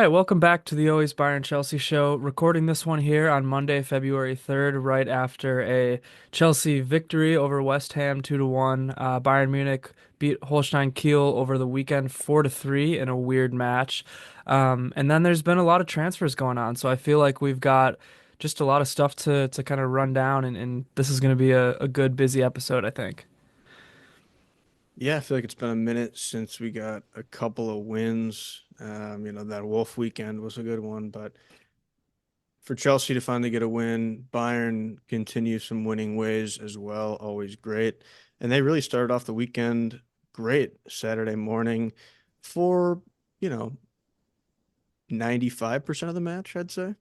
right, welcome back to the Always Bayern Chelsea show. Recording this one here on Monday, February 3rd, right after a Chelsea victory over West Ham 2-1. Bayern Munich beat Holstein Kiel over the weekend 4-3 in a weird match. And then there's been a lot of transfers going on, so I feel like we've got just a lot of stuff to kind of run down, and this is going to be a good, busy episode, I think. Yeah, I feel like it's been a minute since we got a couple of wins. That Wolf weekend was a good one, but for Chelsea to finally get a win, Bayern continue some winning ways as well, always great. And they really started off the weekend great Saturday morning for, you know, 95% of the match, I'd say.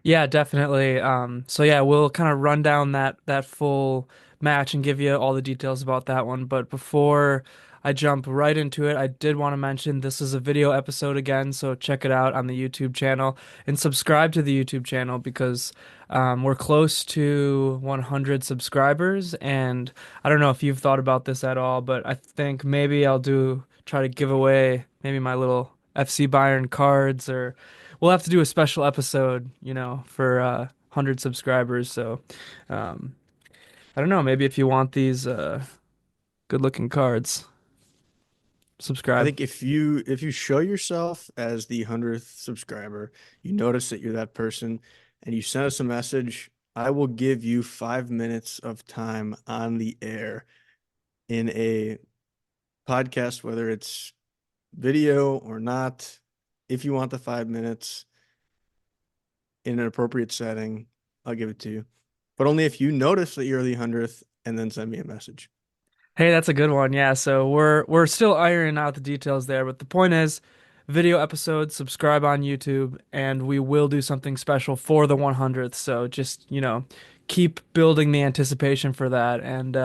Yeah, definitely. So yeah, we'll kind of run down that full match and give you all the details about that one. But before I jump right into it, I did want to mention this is a video episode again, so check it out on the YouTube channel and subscribe to the YouTube channel because we're close to 100 subscribers, and I don't know if you've thought about this at all, but I think maybe I'll do try to give away maybe my little FC Bayern cards or we'll have to do a special episode, for 100 subscribers. So, um, I don't know. Maybe if you want these good-looking cards, I subscribe. think if you show yourself as the 100th subscriber, you notice that you're that person, and you send us a message, I will give you 5 minutes of time on the air in a podcast, whether it's video or not. If you want the 5 minutes in an appropriate setting, I'll give it to you. But only if you notice that you're the 100th and then send me a message. Hey, that's a good one. Yeah, so we're still ironing out the details there, but the point is, video episode, subscribe on YouTube, and we will do something special for the 100th. So just, keep building the anticipation for that. And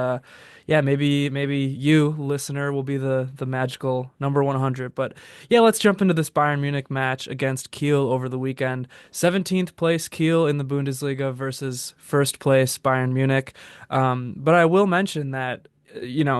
yeah, maybe you, listener, will be the magical number 100. But yeah, let's jump into this Bayern Munich match against Kiel over the weekend. 17th place Kiel in the Bundesliga versus first place Bayern Munich. But I will mention that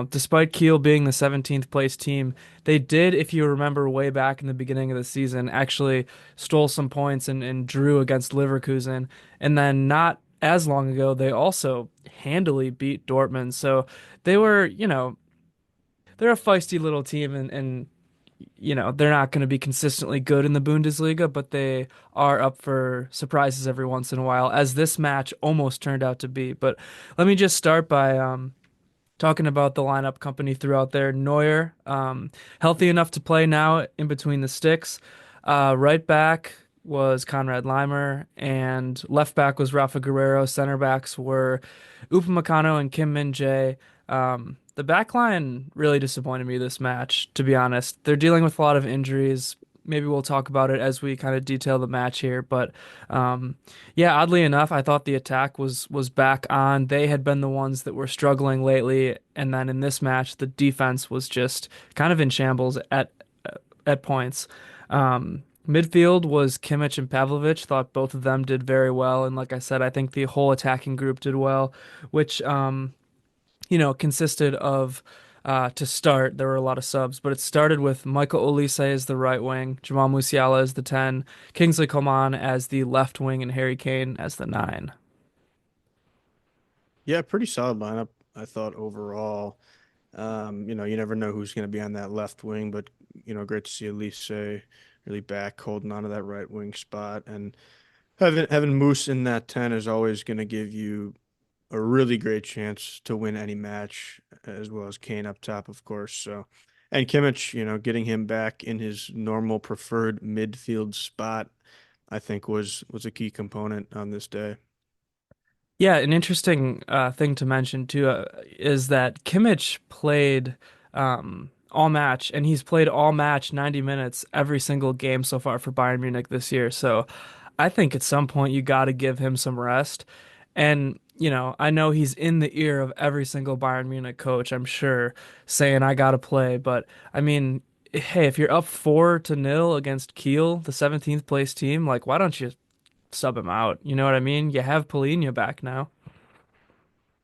despite Kiel being the 17th place team, they did, if you remember way back in the beginning of the season, actually stole some points and drew against Leverkusen. And then not as long ago, they also handily beat Dortmund. So they were, they're a feisty little team and they're not going to be consistently good in the Bundesliga, but they are up for surprises every once in a while, as this match almost turned out to be. But let me just start by talking about the lineup company throughout there. Neuer, healthy enough to play now in between the sticks. Right back was Conrad Leimer, and left back was Rafa Guerrero. Center backs were Upamecano and Kim Min-jae. The back line really disappointed me this match, to be honest. They're dealing with a lot of injuries. Maybe we'll talk about it as we kind of detail the match here, but um, yeah, oddly enough, I thought the attack was back on. They had been the ones that were struggling lately, and then in this match, the defense was just kind of in shambles at points. Midfield was Kimmich and Pavlovic. Thought both of them did very well, and like I said, I think the whole attacking group did well, which consisted of. To start, there were a lot of subs, but it started with Michael Olise as the right wing, Jamal Musiala as the 10, Kingsley Coman as the left wing, and Harry Kane as the 9. Yeah, pretty solid lineup, I thought overall. You never know who's going to be on that left wing, but great to see Olise really back holding on to that right wing spot, and having Moose in that 10 is always going to give you a really great chance to win any match, as well as Kane up top, of course. So, and Kimmich, getting him back in his normal preferred midfield spot, I think was a key component on this day. Yeah, an interesting thing to mention too is that Kimmich played all match, and he's played all match 90 minutes every single game so far for Bayern Munich this year. So I think at some point you got to give him some rest. And I know he's in the ear of every single Bayern Munich coach, I'm sure, saying I got to play. But I mean, hey, if you're up 4-0 against Kiel, the 17th place team, like why don't you sub him out? You know what I mean? You have Polina back now.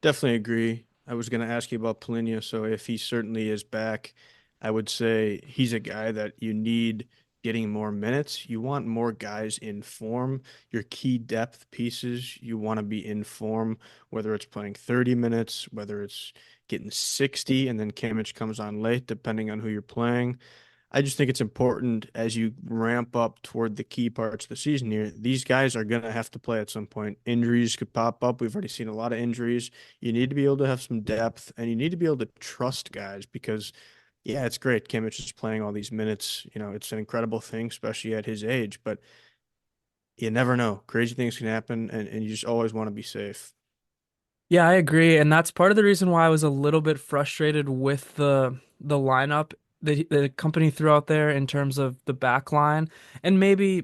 Definitely agree. I was going to ask you about Polinia, so if he certainly is back, I would say he's a guy that you need getting more minutes. You want more guys in form. Your key depth pieces, you want to be in form, whether it's playing 30 minutes, whether it's getting 60 and then Kimmich comes on late, depending on who you're playing. I just think it's important as you ramp up toward the key parts of the season here. These guys are going to have to play at some point. Injuries could pop up. We've already seen a lot of injuries. You need to be able to have some depth and you need to be able to trust guys because, yeah, it's great. Kimmich is playing all these minutes. It's an incredible thing, especially at his age, but you never know. Crazy things can happen and you just always want to be safe. Yeah, I agree, and that's part of the reason why I was a little bit frustrated with the lineup that the company threw out there in terms of the back line. And maybe,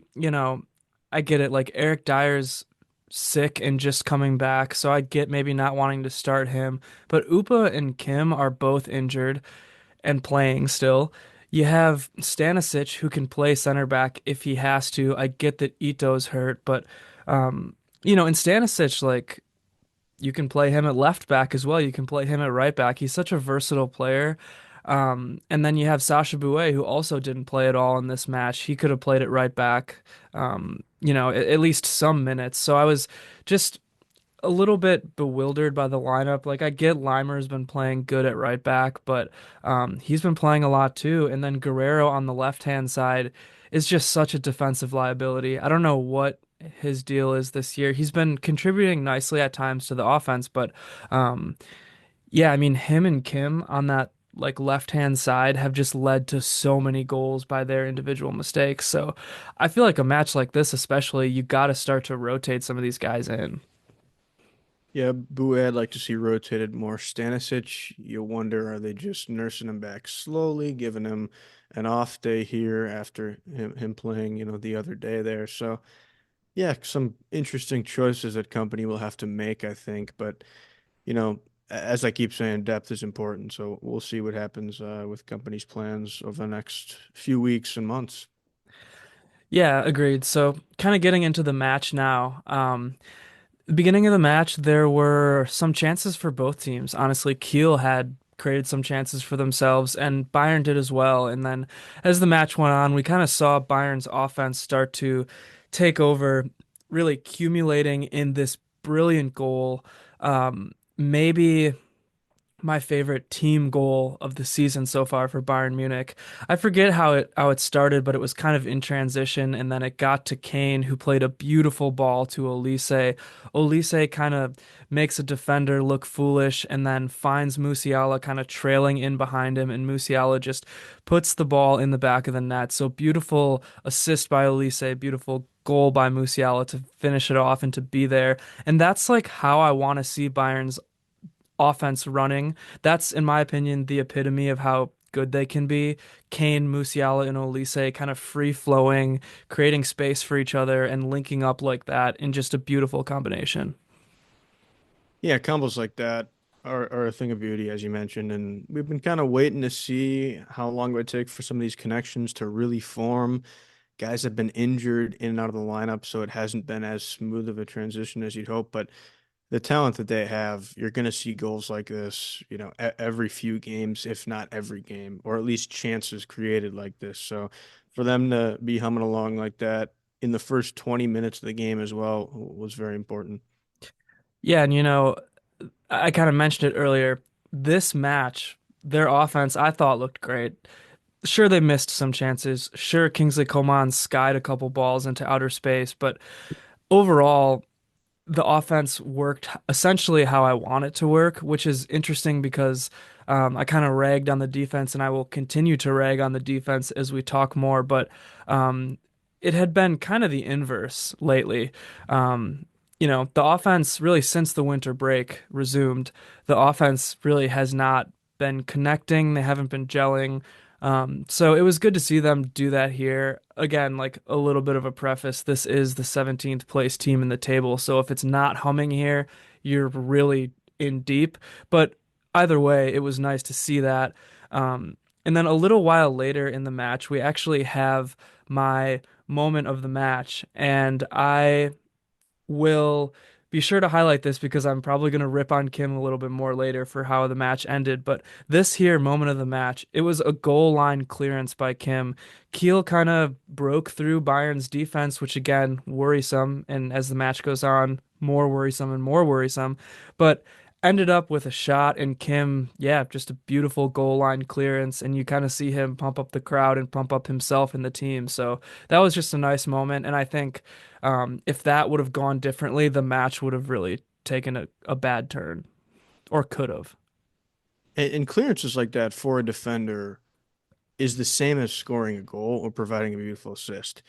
I get it, like Eric Dyer's sick and just coming back, so I get maybe not wanting to start him. But Upa and Kim are both injured and playing still. You have Stanisic who can play center back if he has to. I get that Ito's hurt, but in Stanisic, like you can play him at left back as well. You can play him at right back. He's such a versatile player. And then you have Sasha Bouet, who also didn't play at all in this match. He could have played at right back, at least some minutes. So I was just a little bit bewildered by the lineup. Like I get Limer's been playing good at right back, but he's been playing a lot too. And then Guerrero on the left-hand side is just such a defensive liability. I don't know what his deal is this year. He's been contributing nicely at times to the offense, but um, yeah, I mean him and Kim on that like left-hand side have just led to so many goals by their individual mistakes. So I feel like a match like this, especially, you got to start to rotate some of these guys in. Yeah, Bouet, I'd like to see rotated more. Stanisic, you wonder, are they just nursing him back slowly, giving him an off day here after him playing, the other day there. So, yeah, some interesting choices that company will have to make, I think. But, as I keep saying, depth is important. So we'll see what happens with company's plans over the next few weeks and months. Yeah, agreed. So, kind of getting into the match now. The beginning of the match, there were some chances for both teams. Honestly, Kiel had created some chances for themselves, and Bayern did as well. And then as the match went on, we kind of saw Bayern's offense start to take over, really accumulating in this brilliant goal. Maybe my favorite team goal of the season so far for Bayern Munich. I forget how it started, but it was kind of in transition, and then it got to Kane, who played a beautiful ball to Olise. Olise kind of makes a defender look foolish, and then finds Musiala kind of trailing in behind him, and Musiala just puts the ball in the back of the net. So beautiful assist by Olise, beautiful goal by Musiala to finish it off and to be there. And that's like how I want to see Bayern's offense running. That's, in my opinion, the epitome of how good they can be. Kane, Musiala, and Olise kind of free flowing, creating space for each other, and linking up like that in just a beautiful combination. Yeah, combos like that are a thing of beauty, as you mentioned, and we've been kind of waiting to see how long it would take for some of these connections to really form. Guys have been injured in and out of the lineup, so it hasn't been as smooth of a transition as you'd hope. But the talent that they have, you're going to see goals like this, every few games, if not every game, or at least chances created like this. So for them to be humming along like that in the first 20 minutes of the game as well was very important. Yeah, and I kind of mentioned it earlier. This match, their offense, I thought looked great. Sure, they missed some chances. Sure, Kingsley Coman skied a couple balls into outer space, but overall, the offense worked essentially how I want it to work, which is interesting because I kind of ragged on the defense and I will continue to rag on the defense as we talk more, but um, it had been kind of the inverse lately. The offense really since the winter break resumed, the offense really has not been connecting. They haven't been gelling. So it was good to see them do that here. Again, like a little bit of a preface, this is the 17th place team in the table. So if it's not humming here, you're really in deep. But either way, it was nice to see that. And then a little while later in the match, we actually have my moment of the match, and I will be sure to highlight this because I'm probably going to rip on Kim a little bit more later for how the match ended. But this here moment of the match, it was a goal line clearance by Kim. Kiel kind of broke through Bayern's defense, which again, worrisome. And as the match goes on, more worrisome and more worrisome. But ended up with a shot, and Kim, yeah, just a beautiful goal line clearance. And you kind of see him pump up the crowd and pump up himself and the team. So that was just a nice moment. And I think. If that would have gone differently, the match would have really taken a bad turn or could have. And clearances like that for a defender is the same as scoring a goal or providing a beautiful assist.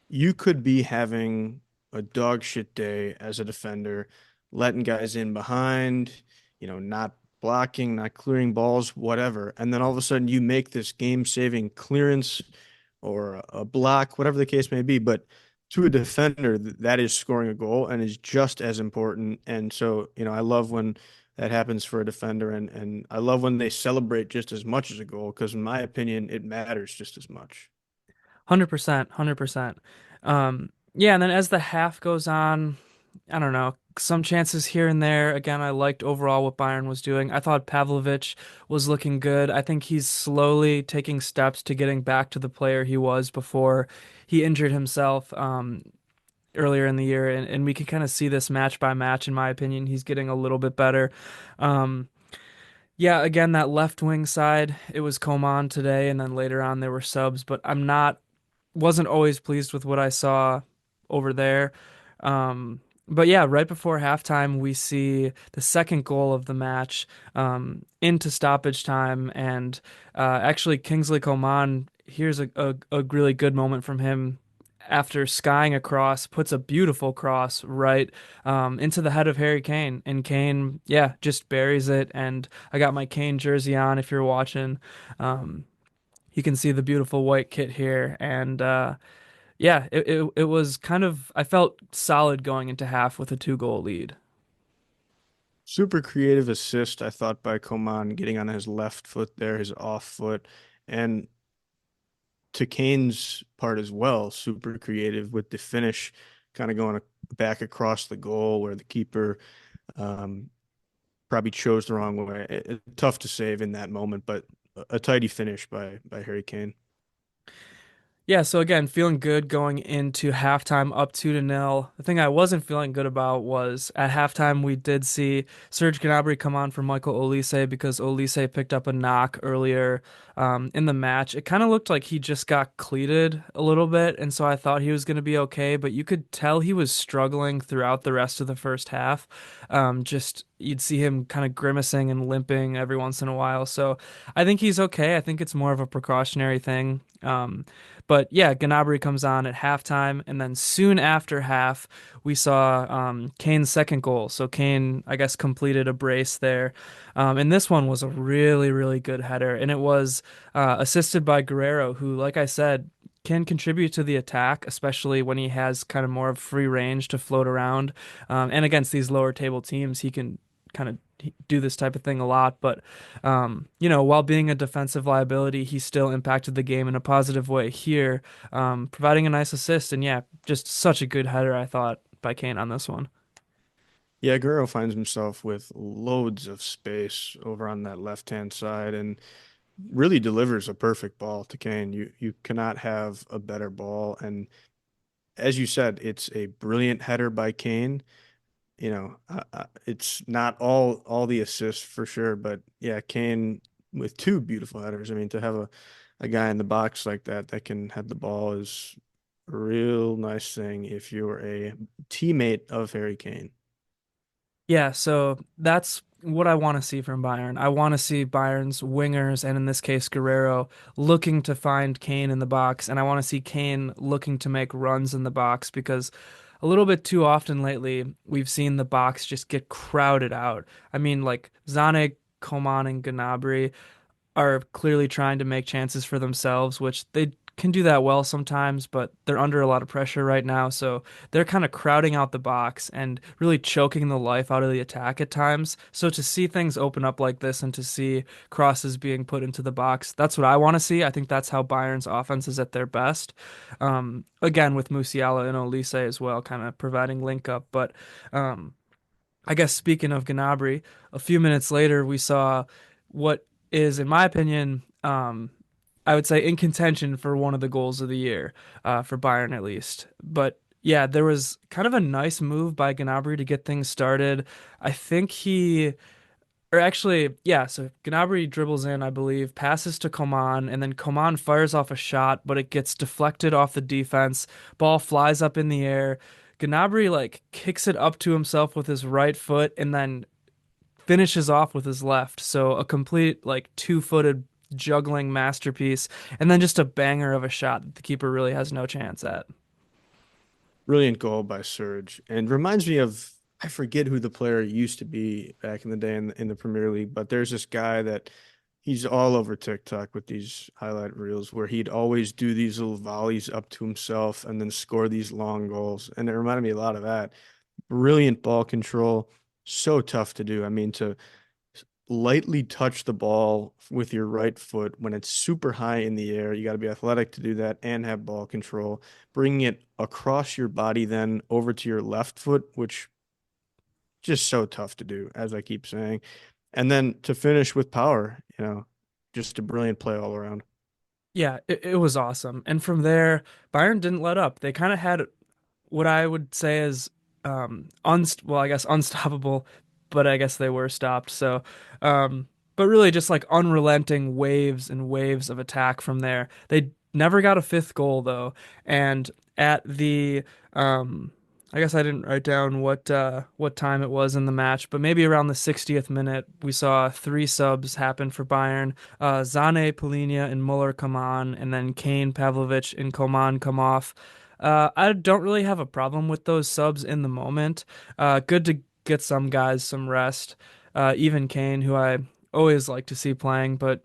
You could be having a dog shit day as a defender, letting guys in behind, not blocking, not clearing balls, whatever. And then all of a sudden you make this game-saving clearance or a block, whatever the case may be. But to a defender, that is scoring a goal and is just as important. And so, I love when that happens for a defender, and I love when they celebrate just as much as a goal because, in my opinion, it matters just as much. 100%, 100%. Yeah, and then as the half goes on, I don't know, some chances here and there. Again, I liked overall what Bayern was doing. I thought Pavlovic was looking good. I think he's slowly taking steps to getting back to the player he was before he injured himself. Earlier in the year, and we can kind of see this match by match. In my opinion, he's getting a little bit better. Um, yeah, again, that left wing side, it was Coman today, and then later on there were subs, but wasn't always pleased with what I saw over there. But yeah, right before halftime, we see the second goal of the match into stoppage time, and actually Kingsley Coman. Here's a really good moment from him after skying across, puts a beautiful cross right into the head of Harry Kane. And Kane, yeah, just buries it. And I got my Kane jersey on if you're watching. Um, you can see the beautiful white kit here. And yeah, it was kind of, I felt solid going into half with a 2-goal lead. Super creative assist, I thought, by Coman getting on his left foot there, his off foot. And to Kane's part as well, super creative with the finish, kind of going back across the goal where the keeper um, probably chose the wrong way. Tough to save in that moment, but a tidy finish by Harry Kane. Yeah, so again, feeling good going into halftime up 2-0. The thing I wasn't feeling good about was at halftime we did see Serge Gnabry come on for Michael Olise because Olise picked up a knock earlier in the match. It kind of looked like he just got cleated a little bit, and so I thought he was going to be okay, but you could tell he was struggling throughout the rest of the first half. Just you'd see him kind of grimacing and limping every once in a while. So I think he's okay. I think it's more of a precautionary thing. But yeah, Gnabry comes on at halftime, and then soon after half, we saw Kane's second goal. So Kane, I guess, completed a brace there, and this one was a really, really good header, and it was assisted by Guerrero, who, like I said, can contribute to the attack, especially when he has kind of more of free range to float around. And against these lower table teams, he can kind of do this type of thing a lot. But, while being a defensive liability, he still impacted the game in a positive way here, providing a nice assist. And yeah, just such a good header, I thought, by Kane on this one. Yeah, Guerrero finds himself with loads of space over on that left-hand side and really delivers a perfect ball to Kane. You cannot have a better ball. And as you said, it's a brilliant header by Kane. It's not all the assists for sure, but yeah, Kane with two beautiful headers. I mean, to have a guy in the box like that can head the ball is a real nice thing if you're a teammate of Harry Kane. Yeah, so that's what I want to see from Bayern. I want to see Bayern's wingers, and in this case, Guerrero, looking to find Kane in the box, and I want to see Kane looking to make runs in the box because a little bit too often lately, we've seen the box just get crowded out. I mean, like Zane, Coman, and Gnabry are clearly trying to make chances for themselves, which they can do that well sometimes, but they're under a lot of pressure right now. So they're kind of crowding out the box and really choking the life out of the attack at times. So to see things open up like this and to see crosses being put into the box, that's what I want to see. I think that's how Bayern's offense is at their best. Again, with Musiala and Olise as well, kind of providing link up. But I guess speaking of Gnabry, a few minutes later we saw what is, in my opinion, I would say in contention for one of the goals of the year, for Bayern at least. But yeah, there was kind of a nice move by Gnabry to get things started. I think or actually, yeah, so Gnabry dribbles in, I believe, passes to Coman, and then Coman fires off a shot, but it gets deflected off the defense. Ball flies up in the air. Gnabry like kicks it up to himself with his right foot and then finishes off with his left. So a complete like two-footed juggling masterpiece, and then just a banger of a shot that the keeper really has no chance at. Brilliant goal by Serge, and reminds me of I forget who the player used to be back in the day in the Premier League, but there's this guy that he's all over TikTok with these highlight reels where he'd always do these little volleys up to himself and then score these long goals, and it reminded me a lot of that. Brilliant ball control, so tough to do. I mean, to lightly touch the ball with your right foot when it's super high in the air. You got to be athletic to do that and have ball control. Bringing it across your body, then over to your left foot, which just so tough to do, as I keep saying. And then to finish with power, just a brilliant play all around. Yeah, it was awesome. And from there, Bayern didn't let up. They kind of had what I would say is well, I guess unstoppable, but I guess they were stopped. So, but really just like unrelenting waves and waves of attack from there. They never got a fifth goal though, and at the I guess I didn't write down what time it was in the match, but maybe around the 60th minute, we saw three subs happen for Bayern. Zane, Polinia, and Muller come on, and then Kane, Pavlovic, and Coman come off. I don't really have a problem with those subs in the moment. Good to get some guys some rest. Even Kane, who I always like to see playing, but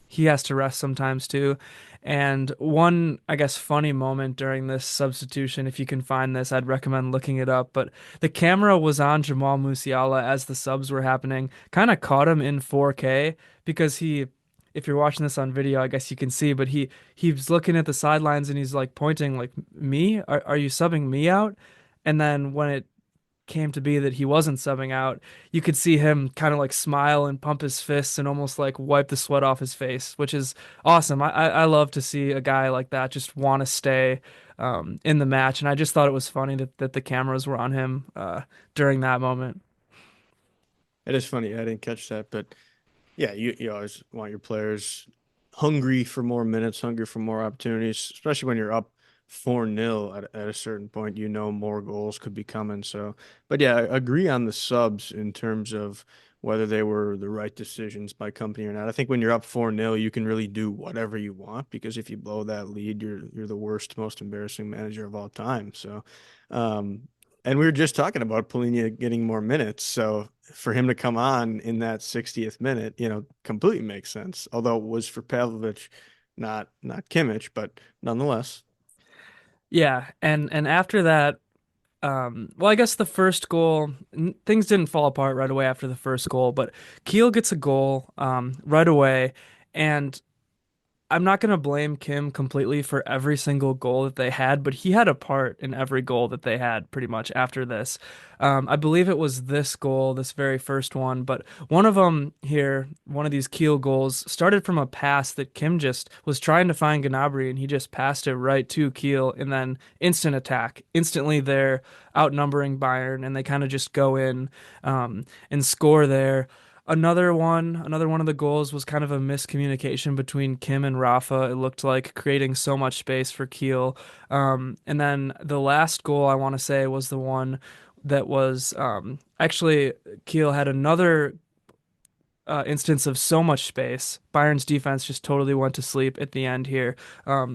he has to rest sometimes too. And one, I guess, funny moment during this substitution, if you can find this, I'd recommend looking it up. But the camera was on Jamal Musiala as the subs were happening, kind of caught him in 4K because if you're watching this on video, I guess you can see, but he's looking at the sidelines and he's like pointing like, me? Are you subbing me out? And then when it came to be that he wasn't subbing out, you could see him kind of like smile and pump his fists and almost like wipe the sweat off his face, which is awesome. I love to see a guy like that just want to stay in the match. And I just thought it was funny that the cameras were on him during that moment. It is funny. I didn't catch that, but yeah, you always want your players hungry for more minutes, hungry for more opportunities, especially when you're up 4-0 at a certain point, more goals could be coming. So, but yeah, I agree on the subs in terms of whether they were the right decisions by company or not. I think when you're up 4-0, you can really do whatever you want because if you blow that lead, you're the worst, most embarrassing manager of all time. So, um, and we were just talking about Polina getting more minutes. So for him to come on in that 60th minute, completely makes sense. Although it was for Pavlovic, not Kimmich, but nonetheless. Yeah, and after that, well, I guess the first goal, things didn't fall apart right away after the first goal, but Kiel gets a goal right away, and I'm not going to blame Kim completely for every single goal that they had, but he had a part in every goal that they had pretty much after this. I believe it was this goal, this very first one, but one of them here, one of these Kiel goals, started from a pass that Kim just was trying to find Gnabry, and he just passed it right to Kiel, and then instant attack. Instantly, they're outnumbering Bayern, and they kind of just go in and score there. Another one of the goals was kind of a miscommunication between Kim and Rafa. It looked like creating so much space for Kiel. And then the last goal I want to say was the one that was actually Kiel had another instance of so much space. Bayern's defense just totally went to sleep at the end here,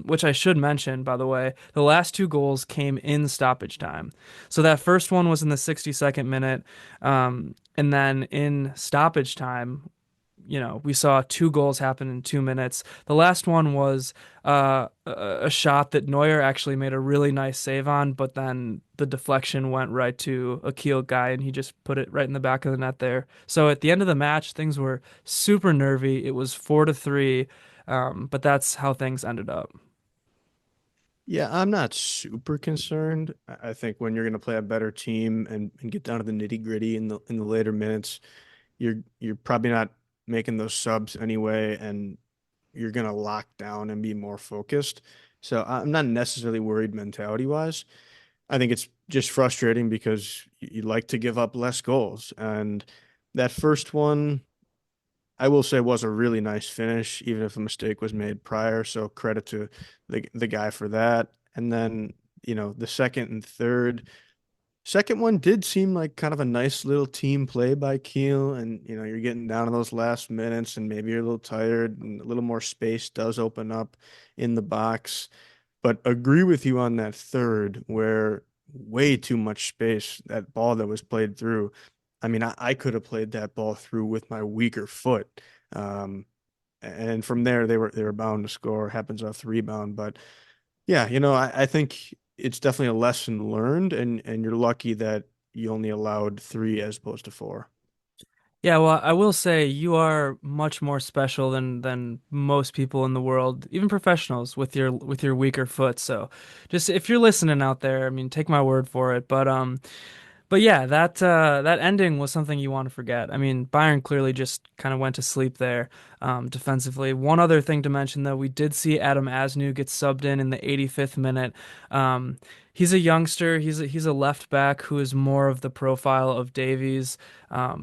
which I should mention, by the way. The last two goals came in stoppage time. So that first one was in the 62nd minute. And then in stoppage time, we saw two goals happen in 2 minutes. The last one was a shot that Neuer actually made a really nice save on, but then the deflection went right to a Kiel guy, and he just put it right in the back of the net there. So at the end of the match, things were super nervy. It was 4-3, but that's how things ended up. Yeah, I'm not super concerned. I think when you're going to play a better team and get down to the nitty-gritty in the later minutes, you're probably not making those subs anyway, and you're going to lock down and be more focused. So I'm not necessarily worried mentality-wise. I think it's just frustrating because you like to give up less goals. And that first one, I will say, was a really nice finish, even if a mistake was made prior. So credit to the guy for that. And then, the second and third. Second one did seem like kind of a nice little team play by Kiel, and you're getting down to those last minutes, and maybe you're a little tired, and a little more space does open up in the box. But agree with you on that third, where way too much space, that ball that was played through. I mean, I could have played that ball through with my weaker foot. Um, and from there they were bound to score. Happens off the rebound. But yeah, I think it's definitely a lesson learned, and you're lucky that you only allowed three as opposed to four. Yeah, well, I will say you are much more special than most people in the world, even professionals with your weaker foot. So, just if you're listening out there, I mean, take my word for it. But yeah, that ending was something you want to forget. I mean, Bayern clearly just kind of went to sleep there defensively. One other thing to mention, though, we did see Adam Aznou get subbed in the 85th minute. Um, he's a youngster. He's a left back who is more of the profile of Davies. I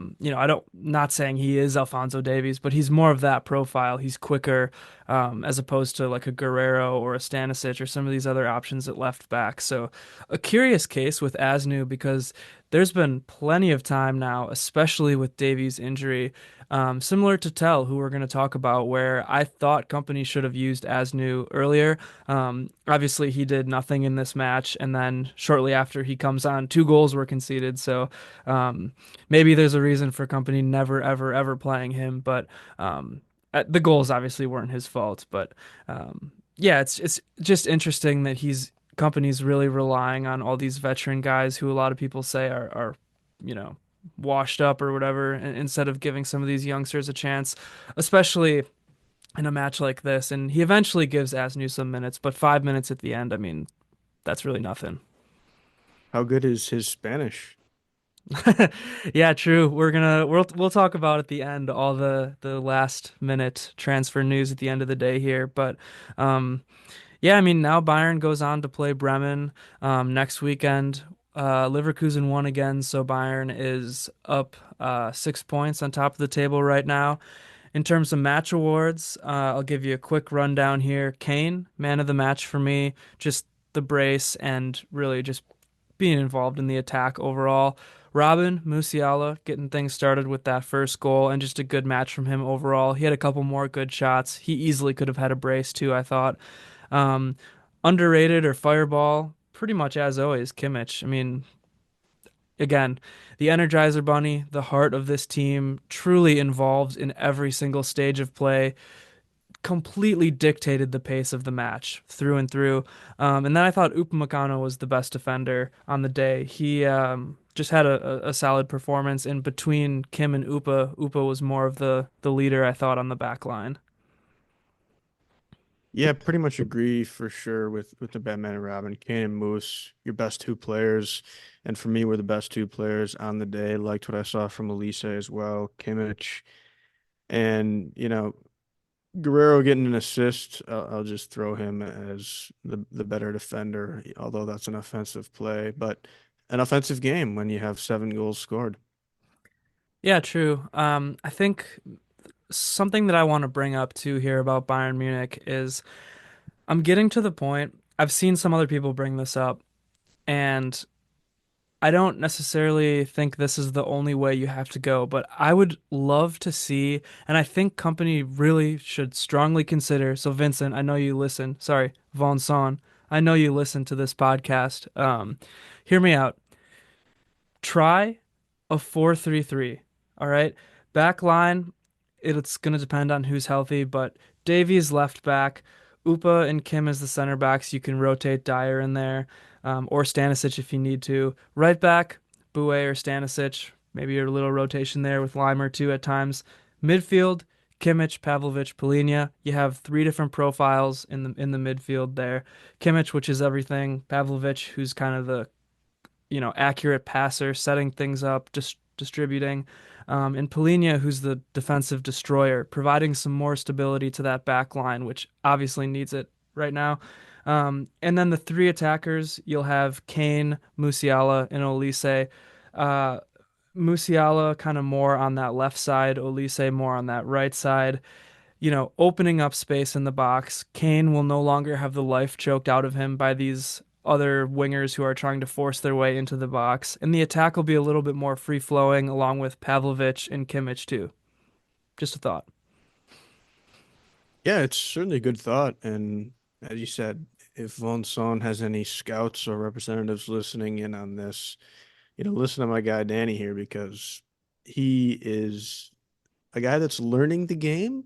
don't not saying he is Alphonso Davies, but he's more of that profile. He's quicker, as opposed to like a Guerrero or a Stanisic or some of these other options at left back. So a curious case with Aznou because there's been plenty of time now, especially with Davies' injury, similar to Tel, who we're going to talk about, where I thought Kompany should have used Aznou earlier. Obviously, he did nothing in this match, and then shortly after he comes on, two goals were conceded. So um, maybe there's a reason for Kompany never, ever, ever playing him, but the goals obviously weren't his fault. But yeah, it's just interesting that Kompany's really relying on all these veteran guys who a lot of people say are you know, washed up or whatever, instead of giving some of these youngsters a chance, especially in a match like this. And he eventually gives Aznou some minutes, but 5 minutes at the end, I mean, that's really nothing. How good is his Spanish? Yeah, true. We'll talk about at the end all the last minute transfer news at the end of the day here, but um yeah, I mean, now Bayern goes on to play Bremen next weekend. Leverkusen won again, so Bayern is up 6 points on top of the table right now. In terms of match awards, I'll give you a quick rundown here. Kane, man of the match for me, just the brace and really just being involved in the attack overall. Robin Musiala getting things started with that first goal and just a good match from him overall. He had a couple more good shots. He easily could have had a brace too, I thought. Um, Underrated or Fireball, pretty much as always, Kimmich. I mean, again, the Energizer Bunny, the heart of this team, truly involved in every single stage of play, completely dictated the pace of the match through and through. And then I thought Upamecano was the best defender on the day. He just had a solid performance. In between Kim and Upa was more of the leader, I thought, on the back line. Yeah, pretty much agree for sure with the Batman and Robin. Kane and Moose, your best two players, and for me, were the best two players on the day. Liked what I saw from Olise as well, Kimmich, and Guerrero getting an assist. I'll just throw him as the better defender, although that's an offensive play, but an offensive game when you have 7 goals scored. Yeah, true. I think something that I want to bring up too here about Bayern Munich is I'm getting to the point. I've seen some other people bring this up, and I don't necessarily think this is the only way you have to go, but I would love to see, and I think Company really should strongly consider. So, Vincent, I know you listen. Sorry, Von Son, I know you listen to this podcast. Hear me out. Try a 4-3-3. All right. Back line, it's going to depend on who's healthy, but Davies left back, Upa and Kim as the center backs. You can rotate Dyer in there, or Stanisic if you need to. Right back, Bouet or Stanisic. Maybe a little rotation there with Limer too at times. Midfield, Kimmich, Pavlovic, Polina. You have three different profiles in the midfield there. Kimmich, which is everything. Pavlovic, who's kind of the accurate passer, setting things up, just distributing. And Polina, who's the defensive destroyer, providing some more stability to that back line, which obviously needs it right now. And then the three attackers, you'll have Kane, Musiala, and Olise. Uh, Musiala kind of more on that left side, Olise more on that right side, opening up space in the box. Kane will no longer have the life choked out of him by these other wingers who are trying to force their way into the box. And the attack will be a little bit more free flowing along with Pavlovic and Kimmich too. Just a thought. Yeah, it's certainly a good thought. And as you said, if Von Son has any scouts or representatives listening in on this, listen to my guy Danny here because he is a guy that's learning the game,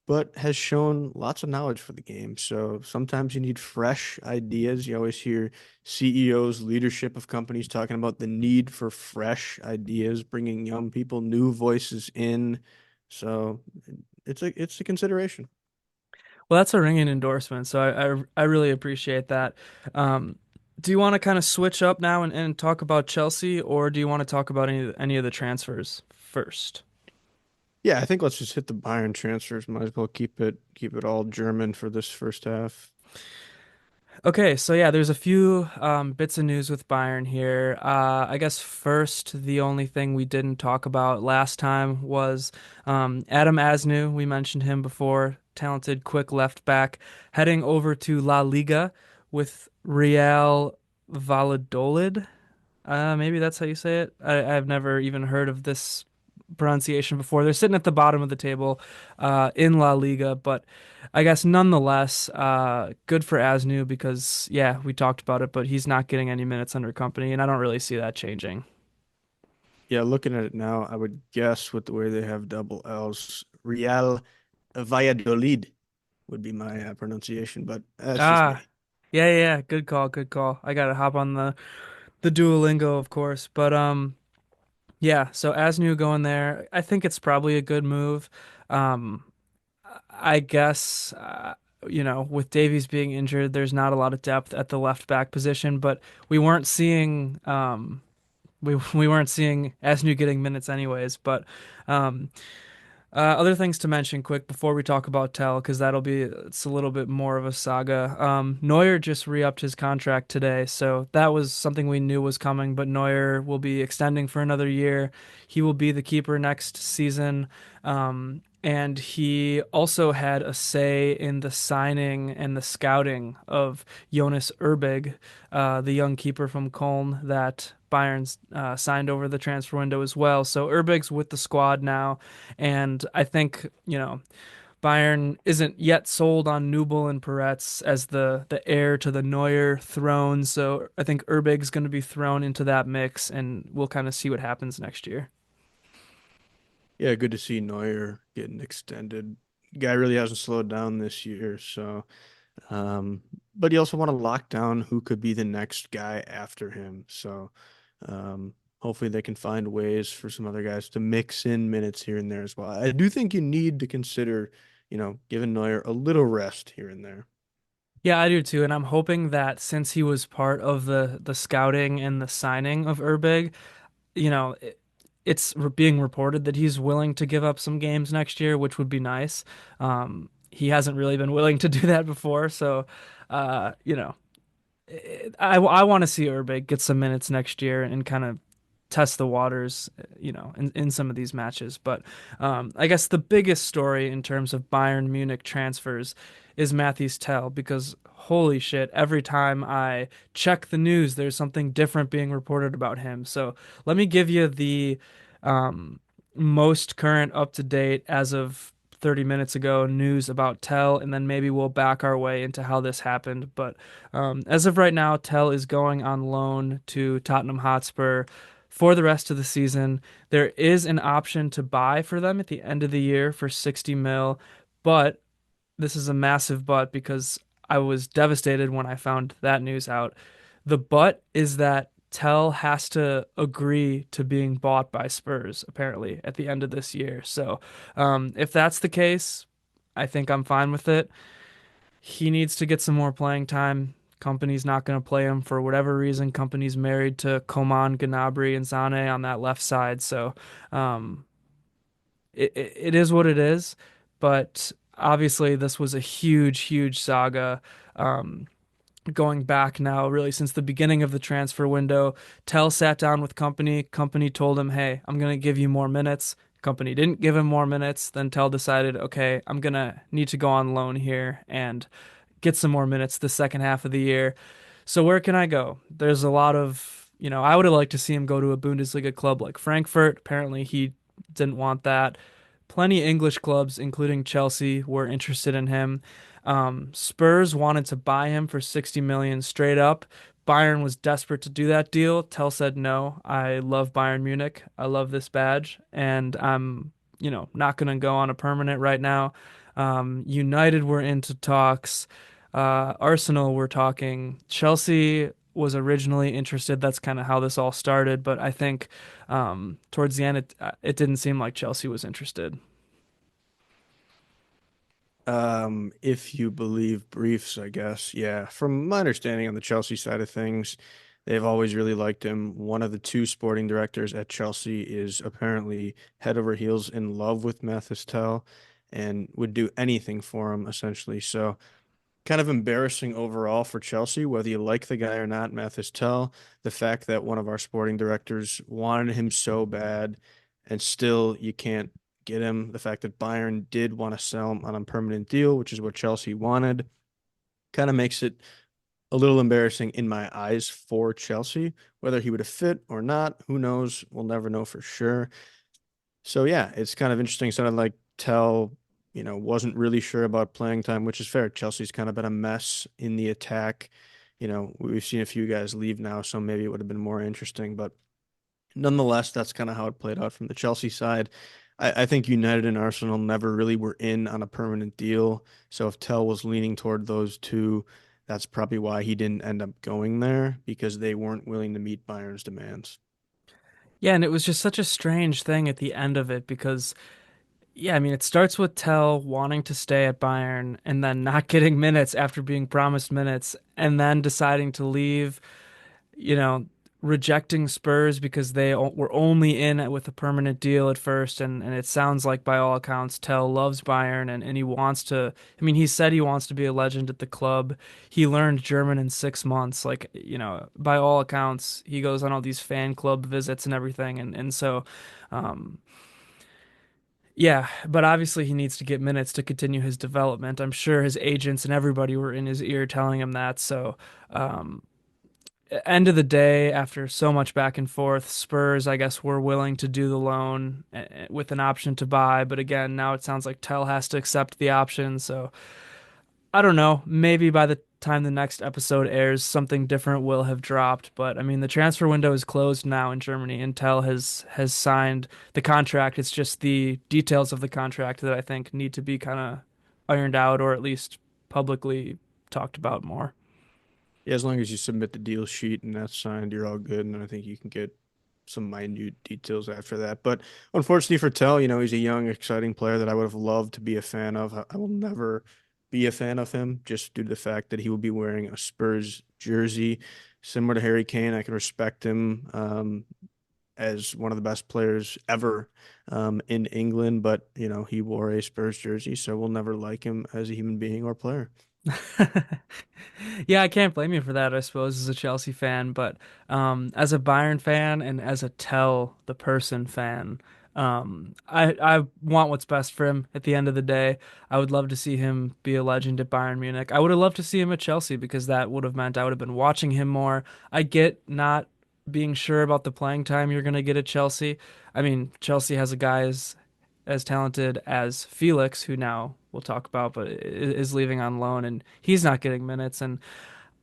but has shown lots of knowledge for the game. So sometimes you need fresh ideas. You always hear CEOs, leadership of companies talking about the need for fresh ideas, bringing young people, new voices in. So it's a consideration. Well, that's a ringing endorsement, so I really appreciate that. Um, do you want to kind of switch up now and talk about Chelsea, or do you want to talk about any of the transfers first? Yeah, I think let's just hit the Bayern transfers. Might as well keep it all German for this first half. Okay, so yeah, there's a few bits of news with Bayern here. I guess first, the only thing we didn't talk about last time was Adam Aznou. We mentioned him before. Talented, quick left back, heading over to La Liga with Real Valladolid. Maybe that's how you say it. I've never even heard of this pronunciation before. They're sitting at the bottom of the table in La Liga, but I guess nonetheless, good for Aznou because, yeah, we talked about it, but he's not getting any minutes under company, and I don't really see that changing. Yeah, looking at it now, I would guess with the way they have double L's, Real Valladolid would be my pronunciation, but that's just Ah, me. yeah, yeah, yeah, good call, good call. I gotta hop on the Duolingo, of course, but yeah. So Aznou going there, I think it's probably a good move. Um, I guess, with Davies being injured, there's not a lot of depth at the left back position, but we weren't seeing we weren't seeing Aznou getting minutes anyways. But um, other things to mention quick before we talk about Tell, because it's a little bit more of a saga. Neuer just re-upped his contract today, so that was something we knew was coming, but Neuer will be extending for another year. He will be the keeper next season. And he also had a say in the signing and the scouting of Jonas Urbing, the young keeper from Köln that Bayern's signed over the transfer window as well. So Urbig's with the squad now. And I think, Bayern isn't yet sold on Nubel and Peretz as the heir to the Neuer throne. So I think Urbig's going to be thrown into that mix, and we'll kind of see what happens next year. Yeah, good to see Neuer getting extended. Guy really hasn't slowed down this year, so um, but you also want to lock down who could be the next guy after him. So hopefully they can find ways for some other guys to mix in minutes here and there as well. I do think you need to consider, giving Neuer a little rest here and there. Yeah, I do too, and I'm hoping that since he was part of the scouting and the signing of Urbig, you know, it, it's being reported that he's willing to give up some games next year, which would be nice. He hasn't really been willing to do that before, so uh, you know, I want to see Urbig get some minutes next year and kind of test the waters, in some of these matches. But I guess the biggest story in terms of Bayern Munich transfers is Mathys Tel because holy shit, every time I check the news, there's something different being reported about him. So let me give you the um, most current up to date as of 30 minutes ago news about Tell, and then maybe we'll back our way into how this happened. But as of right now, Tell is going on loan to Tottenham Hotspur for the rest of the season. There is an option to buy for them at the end of the year for 60 mil, but this is a massive but because I was devastated when I found that news out. The but is that Tel has to agree to being bought by Spurs, apparently, at the end of this year. So, if that's the case, I think I'm fine with it. He needs to get some more playing time. Company's not going to play him for whatever reason. Company's married to Coman, Gnabry, and Sané on that left side. So, um, it is what it is. But obviously, this was a huge, huge saga. Um, Going back now, really since the beginning of the transfer window. Tell sat down with Company. Company told him, "Hey, I'm gonna give you more minutes." Company didn't give him more minutes. Then Tell decided, "Okay, I'm gonna need to go on loan here and get some more minutes the second half of the year." So where can I go? There's a lot of, I would have liked to see him go to a Bundesliga club like Frankfurt. Apparently, he didn't want that. Plenty of English clubs, including Chelsea, were interested in him. Spurs wanted to buy him for 60 million straight up. Bayern was desperate to do that deal. Tell said no. I love Bayern Munich. I love this badge, and I'm, not gonna go on a permanent right now. United were into talks. Arsenal were talking. Chelsea was originally interested. That's kind of how this all started. But I think towards the end, it didn't seem like Chelsea was interested. If you believe briefs, I guess. Yeah, from my understanding on the Chelsea side of things, they've always really liked him. One of the two sporting directors at Chelsea is apparently head over heels in love with Mathys Tel and would do anything for him, essentially. So, kind of embarrassing overall for Chelsea, whether you like the guy or not, Mathys Tel. The fact that one of our sporting directors wanted him so bad and still you can't get him. The fact that Bayern did want to sell him on a permanent deal, which is what Chelsea wanted, kind of makes it a little embarrassing in my eyes for Chelsea. Whether he would have fit or not, who knows? We'll never know for sure. So yeah, it's kind of interesting. It sounded like Tell, wasn't really sure about playing time, which is fair. Chelsea's kind of been a mess in the attack. We've seen a few guys leave now, so maybe it would have been more interesting. But nonetheless, that's kind of how it played out from the Chelsea side. I think United and Arsenal never really were in on a permanent deal. So if Tell was leaning toward those two, that's probably why he didn't end up going there because they weren't willing to meet Bayern's demands. Yeah, and it was just such a strange thing at the end of it because, yeah, I mean, it starts with Tell wanting to stay at Bayern and then not getting minutes after being promised minutes and then deciding to leave, you know, rejecting Spurs because were only in it with a permanent deal at first. And it sounds like, by all accounts, Tell loves Bayern and he wants to. I mean, he said he wants to be a legend at the club. He learned German in 6 months. Like, by all accounts, he goes on all these fan club visits and everything. And so, um, yeah, but obviously he needs to get minutes to continue his development. I'm sure his agents and everybody were in his ear telling him that. So, um, end of the day, after so much back and forth, Spurs, I guess, were willing to do the loan with an option to buy. But again, now it sounds like Tell has to accept the option. So I don't know. Maybe by the time the next episode airs, something different will have dropped. But I mean, the transfer window is closed now in Germany, and Tell has signed the contract. It's just the details of the contract that I think need to be kind of ironed out, or at least publicly talked about more. Yeah, as long as you submit the deal sheet and that's signed, you're all good. And then I think you can get some minute details after that. But unfortunately for Tell, he's a young, exciting player that I would have loved to be a fan of. I will never be a fan of him just due to the fact that he will be wearing a Spurs jersey. Similar to Harry Kane, I can respect him as one of the best players ever in England, but he wore a Spurs jersey, so we'll never like him as a human being or player. Yeah, I can't blame you for that, I suppose, as a Chelsea fan, but as a Bayern fan and as a Tell the person fan, I want what's best for him at the end of the day. I would love to see him be a legend at Bayern Munich. I would have loved to see him at Chelsea because that would have meant I would have been watching him more. I get not being sure about the playing time you're going to get at Chelsea. I mean, Chelsea has a guy as talented as Felix, who now we'll talk about, but is leaving on loan, and he's not getting minutes. And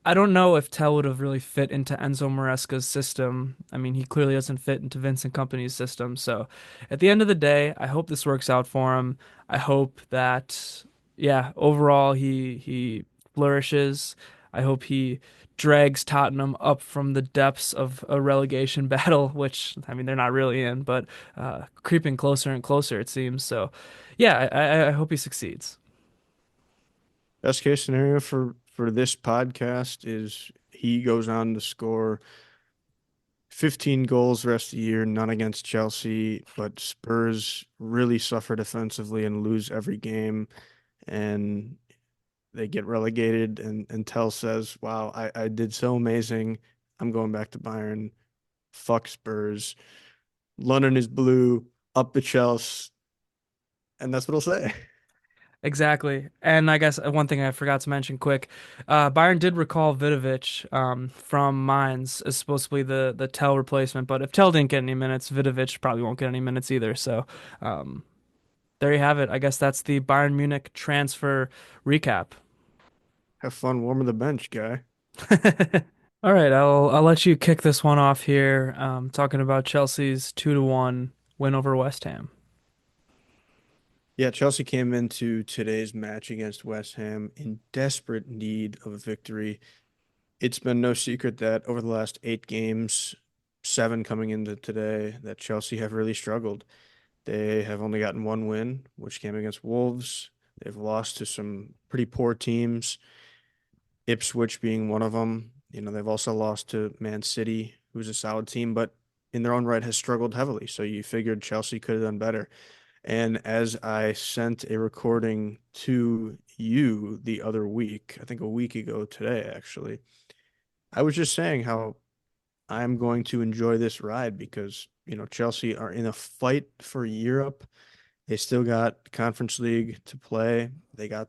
I don't know if Tell would have really fit into Enzo Maresca's system. I mean, he clearly doesn't fit into Vincent Kompany's system. So at the end of the day, I hope this works out for him. I hope that, yeah, overall he flourishes. I hope he drags Tottenham up from the depths of a relegation battle, which I mean they're not really in, but creeping closer and closer it seems. So, yeah, I hope he succeeds. Best case scenario for this podcast is he goes on to score 15 goals the rest of the year, none against Chelsea, but Spurs really suffer defensively and lose every game, and they get relegated. And Tell says, "Wow, I did so amazing. I'm going back to Bayern. Fuck Spurs. London is blue. Up the Chelsea." And that's what he'll say. Exactly. And I guess one thing I forgot to mention quick, Bayern did recall Vidovic from Mainz as supposed to be the Tell replacement, but if Tell didn't get any minutes, Vidovic probably won't get any minutes either. So um, there you have it. I guess that's the Bayern Munich transfer recap. Have fun warming the bench, guy. All right, I'll let you kick this one off here, talking about Chelsea's 2-1 win over West Ham. Yeah, Chelsea came into today's match against West Ham in desperate need of a victory. It's been no secret that over the last 8 games, seven coming into today, that Chelsea have really struggled. They have only gotten one win, which came against Wolves. They've lost to some pretty poor teams, Ipswich being one of them. They've also lost to Man City, who's a solid team, but in their own right has struggled heavily. So you figured Chelsea could have done better. And as I sent a recording to you the other week, I think a week ago today, actually, I was just saying how I'm going to enjoy this ride because, Chelsea are in a fight for Europe. They still got Conference League to play. They got,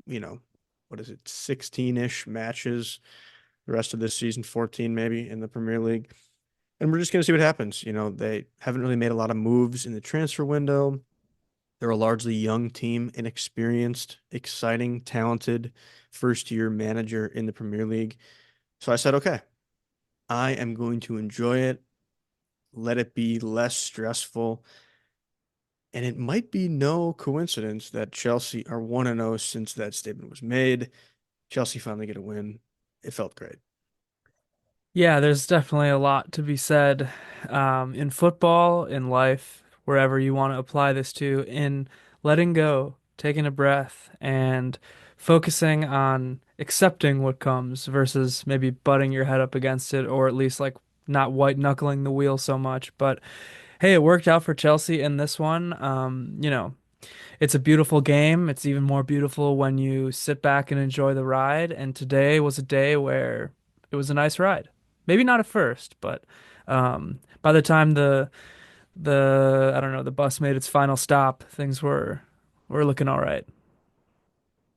you know, what is it, 16-ish matches the rest of this season, 14 maybe in the Premier League. And we're just going to see what happens. They haven't really made a lot of moves in the transfer window. They're a largely young team, inexperienced, exciting, talented first year manager in the Premier League. So I said, okay, I am going to enjoy it, let it be less stressful. And it might be no coincidence that Chelsea are 1-0 since that statement was made. Chelsea finally get a win. It felt great. Yeah, there's definitely a lot to be said in football, in life, wherever you want to apply this to, in letting go, taking a breath, and focusing on accepting what comes versus maybe butting your head up against it, or at least like not white knuckling the wheel so much. But hey, it worked out for Chelsea in this one. It's a beautiful game. It's even more beautiful when you sit back and enjoy the ride. And today was a day where it was a nice ride. Maybe not at first, but by the time the I don't know, the bus made its final stop, things were looking all right.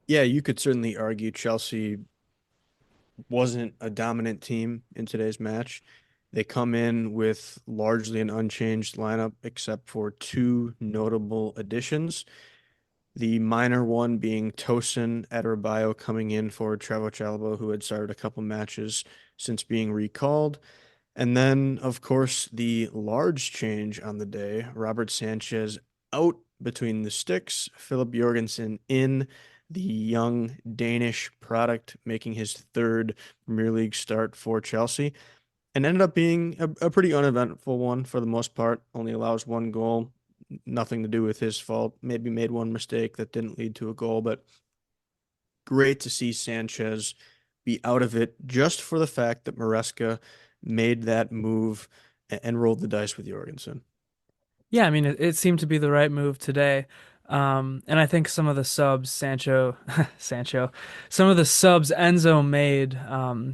Yeah, you could certainly argue Chelsea wasn't a dominant team in today's match. They come in with largely an unchanged lineup except for two notable additions. The minor one being Tosin Adarabioyo coming in for Trevoh Chalobah, who had started a couple matches since being recalled. And then, of course, the large change on the day, Robert Sanchez out between the sticks, Philip Jorgensen in, the young Danish product making his third Premier League start for Chelsea, and ended up being a pretty uneventful one for the most part. Only allows one goal, nothing to do with his fault. Maybe made one mistake that didn't lead to a goal, but great to see Sanchez be out of it just for the fact that Maresca made that move and rolled the dice with Jorgensen. Yeah, I mean it seemed to be the right move today. And I think some of the subs, Sancho, some of the subs Enzo made,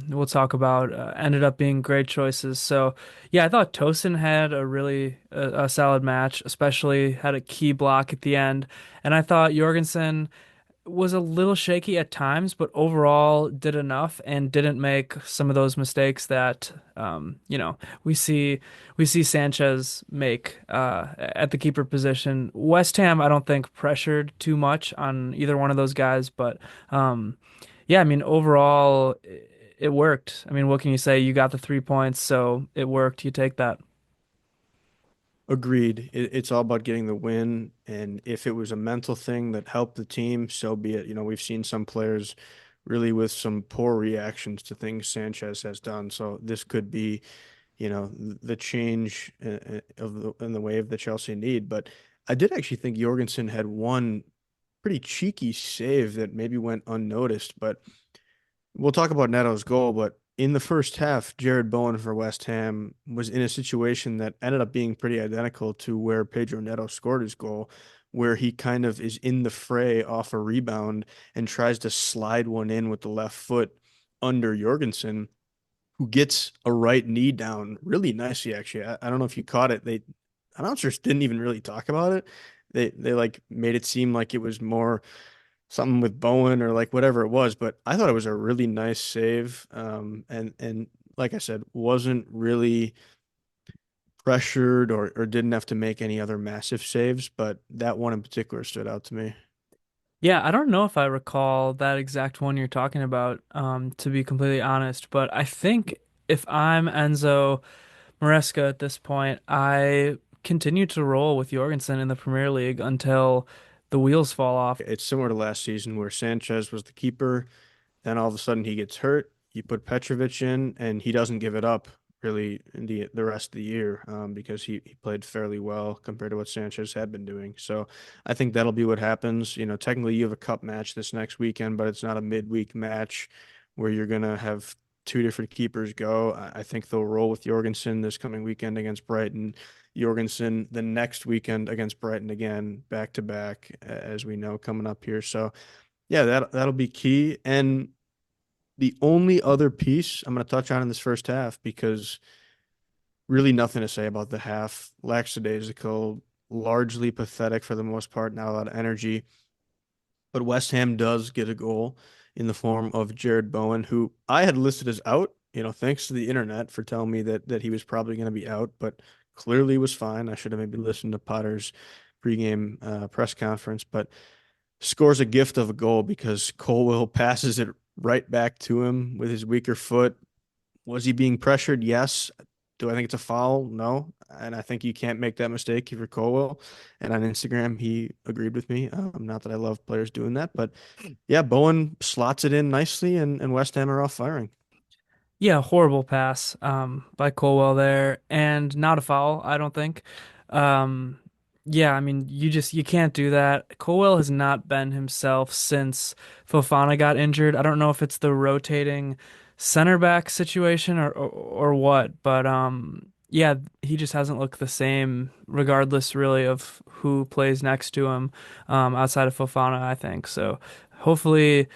we'll talk about, ended up being great choices. So yeah, I thought Tosin had a really a solid match, especially had a key block at the end. And I thought Jorgensen was a little shaky at times, but overall did enough and didn't make some of those mistakes that we see Sanchez make at the keeper position. West Ham, I don't think pressured too much on either one of those guys, but yeah, I mean overall it worked. I mean, what can you say? You got the 3 points, so it worked. You take that. Agreed. It's all about getting the win. And if it was a mental thing that helped the team, so be it. We've seen some players really with some poor reactions to things Sanchez has done. So this could be, the change in the wave that Chelsea need. But I did actually think Jorgensen had one pretty cheeky save that maybe went unnoticed. But we'll talk about Neto's goal. But in the first half, Jared Bowen for West Ham was in a situation that ended up being pretty identical to where Pedro Neto scored his goal, where he kind of is in the fray off a rebound and tries to slide one in with the left foot under Jorgensen, who gets a right knee down really nicely, actually. I don't know if you caught it. They announcers didn't even really talk about it. They like made it seem like it was more something with Bowen or like whatever it was, but I thought it was a really nice save. And like I said, wasn't really pressured or didn't have to make any other massive saves, but that one in particular stood out to me. Yeah, I don't know if I recall that exact one you're talking about, to be completely honest, but I think if I'm Enzo Maresca at this point, I continue to roll with Jorgensen in the Premier League until the wheels fall off. It's similar to last season where Sanchez was the keeper. Then all of a sudden he gets hurt. You put Petrovic in, and he doesn't give it up really in the rest of the year because he played fairly well compared to what Sanchez had been doing. So I think that'll be what happens. Technically you have a cup match this next weekend, but it's not a midweek match where you're gonna have two different keepers go. I think they'll roll with Jorgensen this coming weekend against Brighton. Jorgensen the next weekend against Brighton again, back to back, as we know coming up here. So yeah, that'll be key. And the only other piece I'm going to touch on in this first half, because really nothing to say about the half. Lackadaisical, largely pathetic for the most part, not a lot of energy. But West Ham does get a goal in the form of Jared Bowen, who I had listed as out, thanks to the internet for telling me that he was probably going to be out, but clearly was fine. I should have maybe listened to Potter's pregame press conference, but scores a gift of a goal because Colwill passes it right back to him with his weaker foot. Was he being pressured? Yes. Do I think it's a foul? No. And I think you can't make that mistake if you're Colwill. And on Instagram, he agreed with me. Not that I love players doing that, but yeah, Bowen slots it in nicely, and West Ham are off firing. Yeah, horrible pass by Colwell there, and not a foul, I don't think. Um, yeah, I mean, you can't do that. Colwell has not been himself since Fofana got injured. I don't know if it's the rotating center back situation or what, but yeah, he just hasn't looked the same, regardless really of who plays next to him, outside of Fofana, I think. So hopefully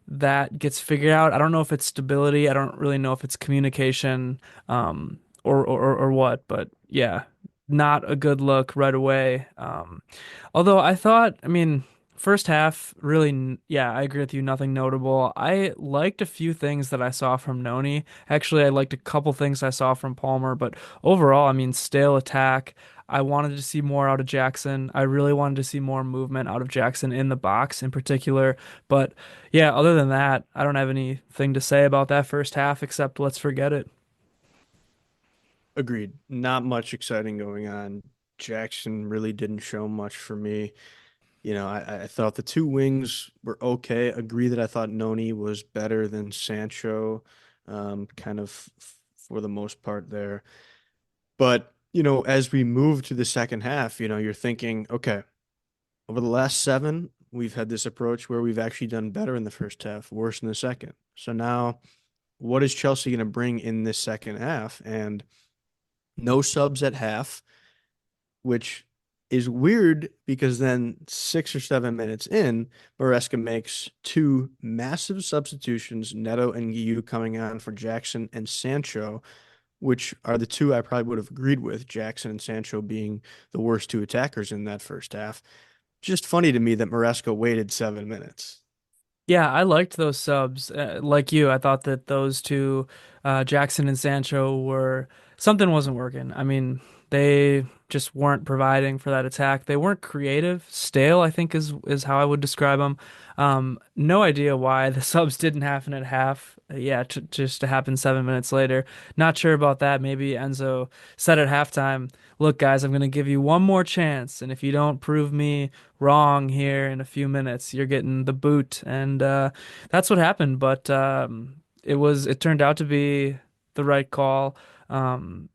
that gets figured out. I don't know if it's stability. I don't really know if it's communication, or what, but yeah, not a good look right away. Although I thought, I mean, first half really, yeah, I agree with you. Nothing notable. I liked a few things that I saw from Noni. Actually, I liked a couple things I saw from Palmer, but overall, I mean, stale attack. I wanted to see more out of Jackson. I really wanted to see more movement out of Jackson in the box in particular. But yeah, other than that, I don't have anything to say about that first half except let's forget it. Agreed. Not much exciting going on. Jackson really didn't show much for me. I thought the two wings were okay. Agree that I thought Noni was better than Sancho, kind of for the most part there. But, as we move to the second half, you're thinking, okay, over the last seven, we've had this approach where we've actually done better in the first half, worse in the second. So now, what is Chelsea going to bring in this second half? And no subs at half, which is weird because then 6 or 7 minutes in, Maresca makes two massive substitutions, Neto and Guiu coming on for Jackson and Sancho, which are the two I probably would have agreed with, Jackson and Sancho being the worst two attackers in that first half. Just funny to me that Maresca waited 7 minutes. Yeah, I liked those subs. Like you, I thought that those two, Jackson and Sancho, were something wasn't working. I mean, They just weren't providing for that attack. They weren't creative, stale, I think is how I would describe them. No idea why the subs didn't happen at half. Yeah, just to happen 7 minutes later. Not sure about that. Maybe Enzo said at halftime, "Look, guys, I'm gonna give you one more chance, and if you don't prove me wrong here in a few minutes, you're getting the boot." And that's what happened. But it turned out to be the right call. Um,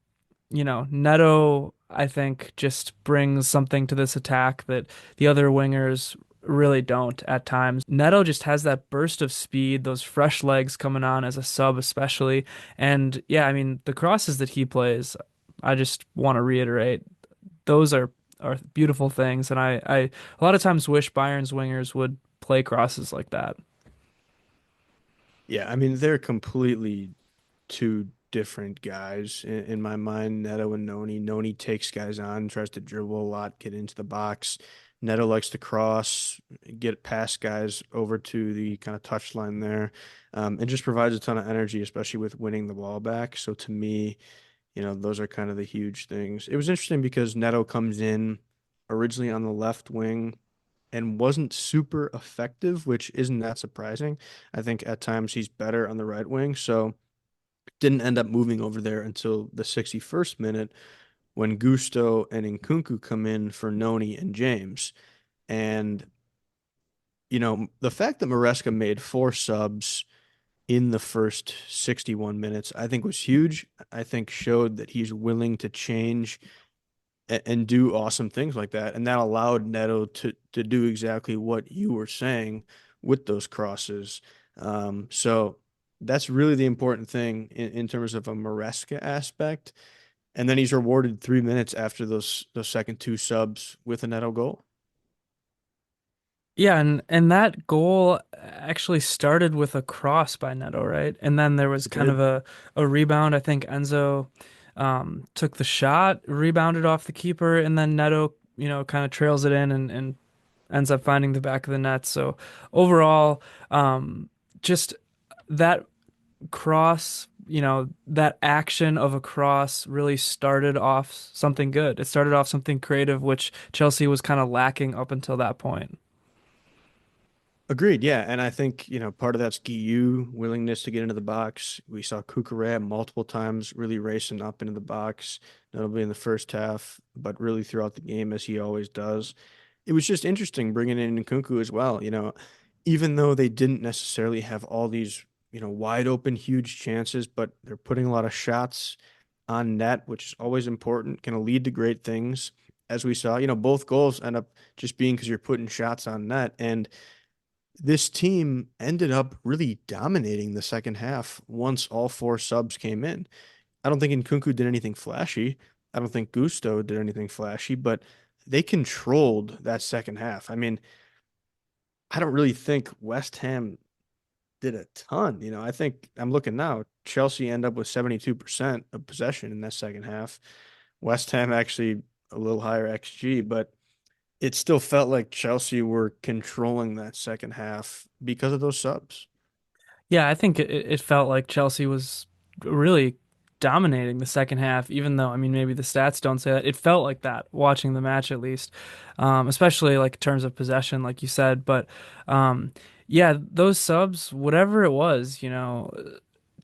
Neto, I think, just brings something to this attack that the other wingers really don't at times. Neto just has that burst of speed, those fresh legs coming on as a sub, especially. And yeah, I mean, the crosses that he plays, I just want to reiterate, those are beautiful things. And I a lot of times wish Bayern's wingers would play crosses like that. Yeah, I mean they're completely two different guys in my mind. Neto and Noni. Noni takes guys on, tries to dribble a lot, get into the box. Neto likes to cross, get past guys over to the kind of touchline there, and just provides a ton of energy, especially with winning the ball back. So to me, those are kind of the huge things. It was interesting because Neto comes in originally on the left wing and wasn't super effective, which isn't that surprising. I think at times he's better on the right wing. So didn't end up moving over there until the 61st minute when Gusto and Nkunku come in for Noni and James. And, the fact that Maresca made four subs in the first 61 minutes, I think was huge. I think showed that he's willing to change and do awesome things like that. And that allowed Neto to do exactly what you were saying with those crosses. So that's really the important thing in terms of a Maresca aspect. And then he's rewarded 3 minutes after those second two subs with a Neto goal. Yeah, and that goal actually started with a cross by Neto, right? And then there was It kind of did. a rebound. I think Enzo took the shot, rebounded off the keeper, and then Neto, kind of trails it in and ends up finding the back of the net. So overall, just that cross, that action of a cross really started off something good. It started off something creative, which Chelsea was kind of lacking up until that point. Agreed. Yeah. And I think, part of that's GU willingness to get into the box. We saw Kukurea multiple times really racing up into the box, notably in the first half, but really throughout the game as he always does. It was just interesting bringing in Nkunku as well. Even though they didn't necessarily have all these, wide open, huge chances, but they're putting a lot of shots on net, which is always important, can lead to great things. As we saw, both goals end up just being because you're putting shots on net. And this team ended up really dominating the second half once all four subs came in. I don't think Nkunku did anything flashy. I don't think Gusto did anything flashy, but they controlled that second half. I mean, I don't really think West Ham did a ton. I think I'm looking now, Chelsea end up with 72% of possession in that second half. West Ham actually a little higher XG, but it still felt like Chelsea were controlling that second half because of those subs. Yeah, I think it felt like Chelsea was really dominating the second half, even though, I mean, maybe the stats don't say that. It felt like that watching the match at least, especially like in terms of possession, like you said. But yeah, those subs, whatever it was,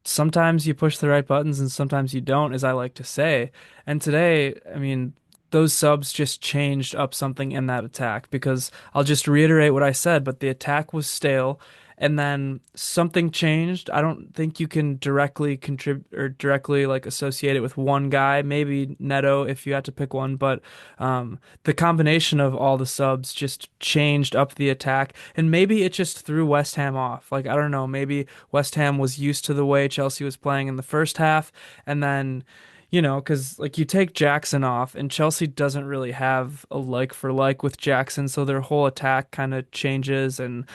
sometimes you push the right buttons and sometimes you don't, as I like to say. And today, I mean, those subs just changed up something in that attack because I'll just reiterate what I said, but the attack was stale and then something changed. I don't think you can directly contribute or directly like associate it with one guy, maybe Neto if you had to pick one, but the combination of all the subs just changed up the attack and maybe it just threw West Ham off. Like I don't know, maybe West Ham was used to the way Chelsea was playing in the first half, and then, because like you take Jackson off, and Chelsea doesn't really have a like for like with Jackson, so their whole attack kind of changes, and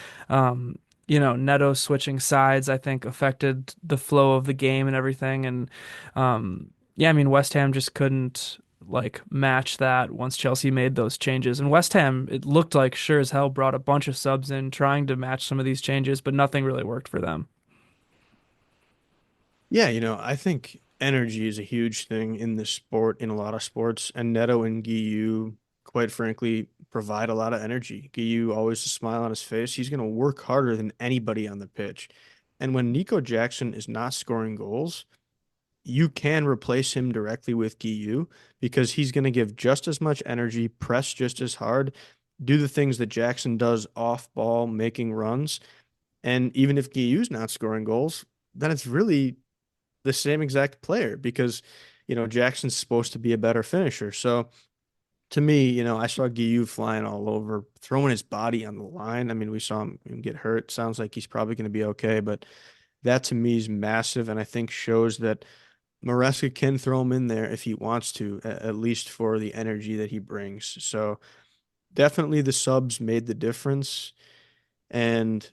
Neto switching sides, I think, affected the flow of the game and everything, and yeah, I mean West Ham just couldn't like match that once Chelsea made those changes. And West Ham, it looked like sure as hell brought a bunch of subs in trying to match some of these changes, but nothing really worked for them. Yeah, I think energy is a huge thing in this sport, in a lot of sports, and Neto and Guiu, quite frankly, provide a lot of energy. Guiu always a smile on his face. He's going to work harder than anybody on the pitch. And when Nico Jackson is not scoring goals, you can replace him directly with Guiu because he's going to give just as much energy, press just as hard, do the things that Jackson does off ball, making runs. And even if Guiu's not scoring goals, then it's really the same exact player because, Jackson's supposed to be a better finisher. So to me, I saw Guiu flying all over, throwing his body on the line. I mean, we saw him get hurt. Sounds like he's probably going to be okay, but that to me is massive. And I think shows that Maresca can throw him in there if he wants to, at least for the energy that he brings. So definitely the subs made the difference. And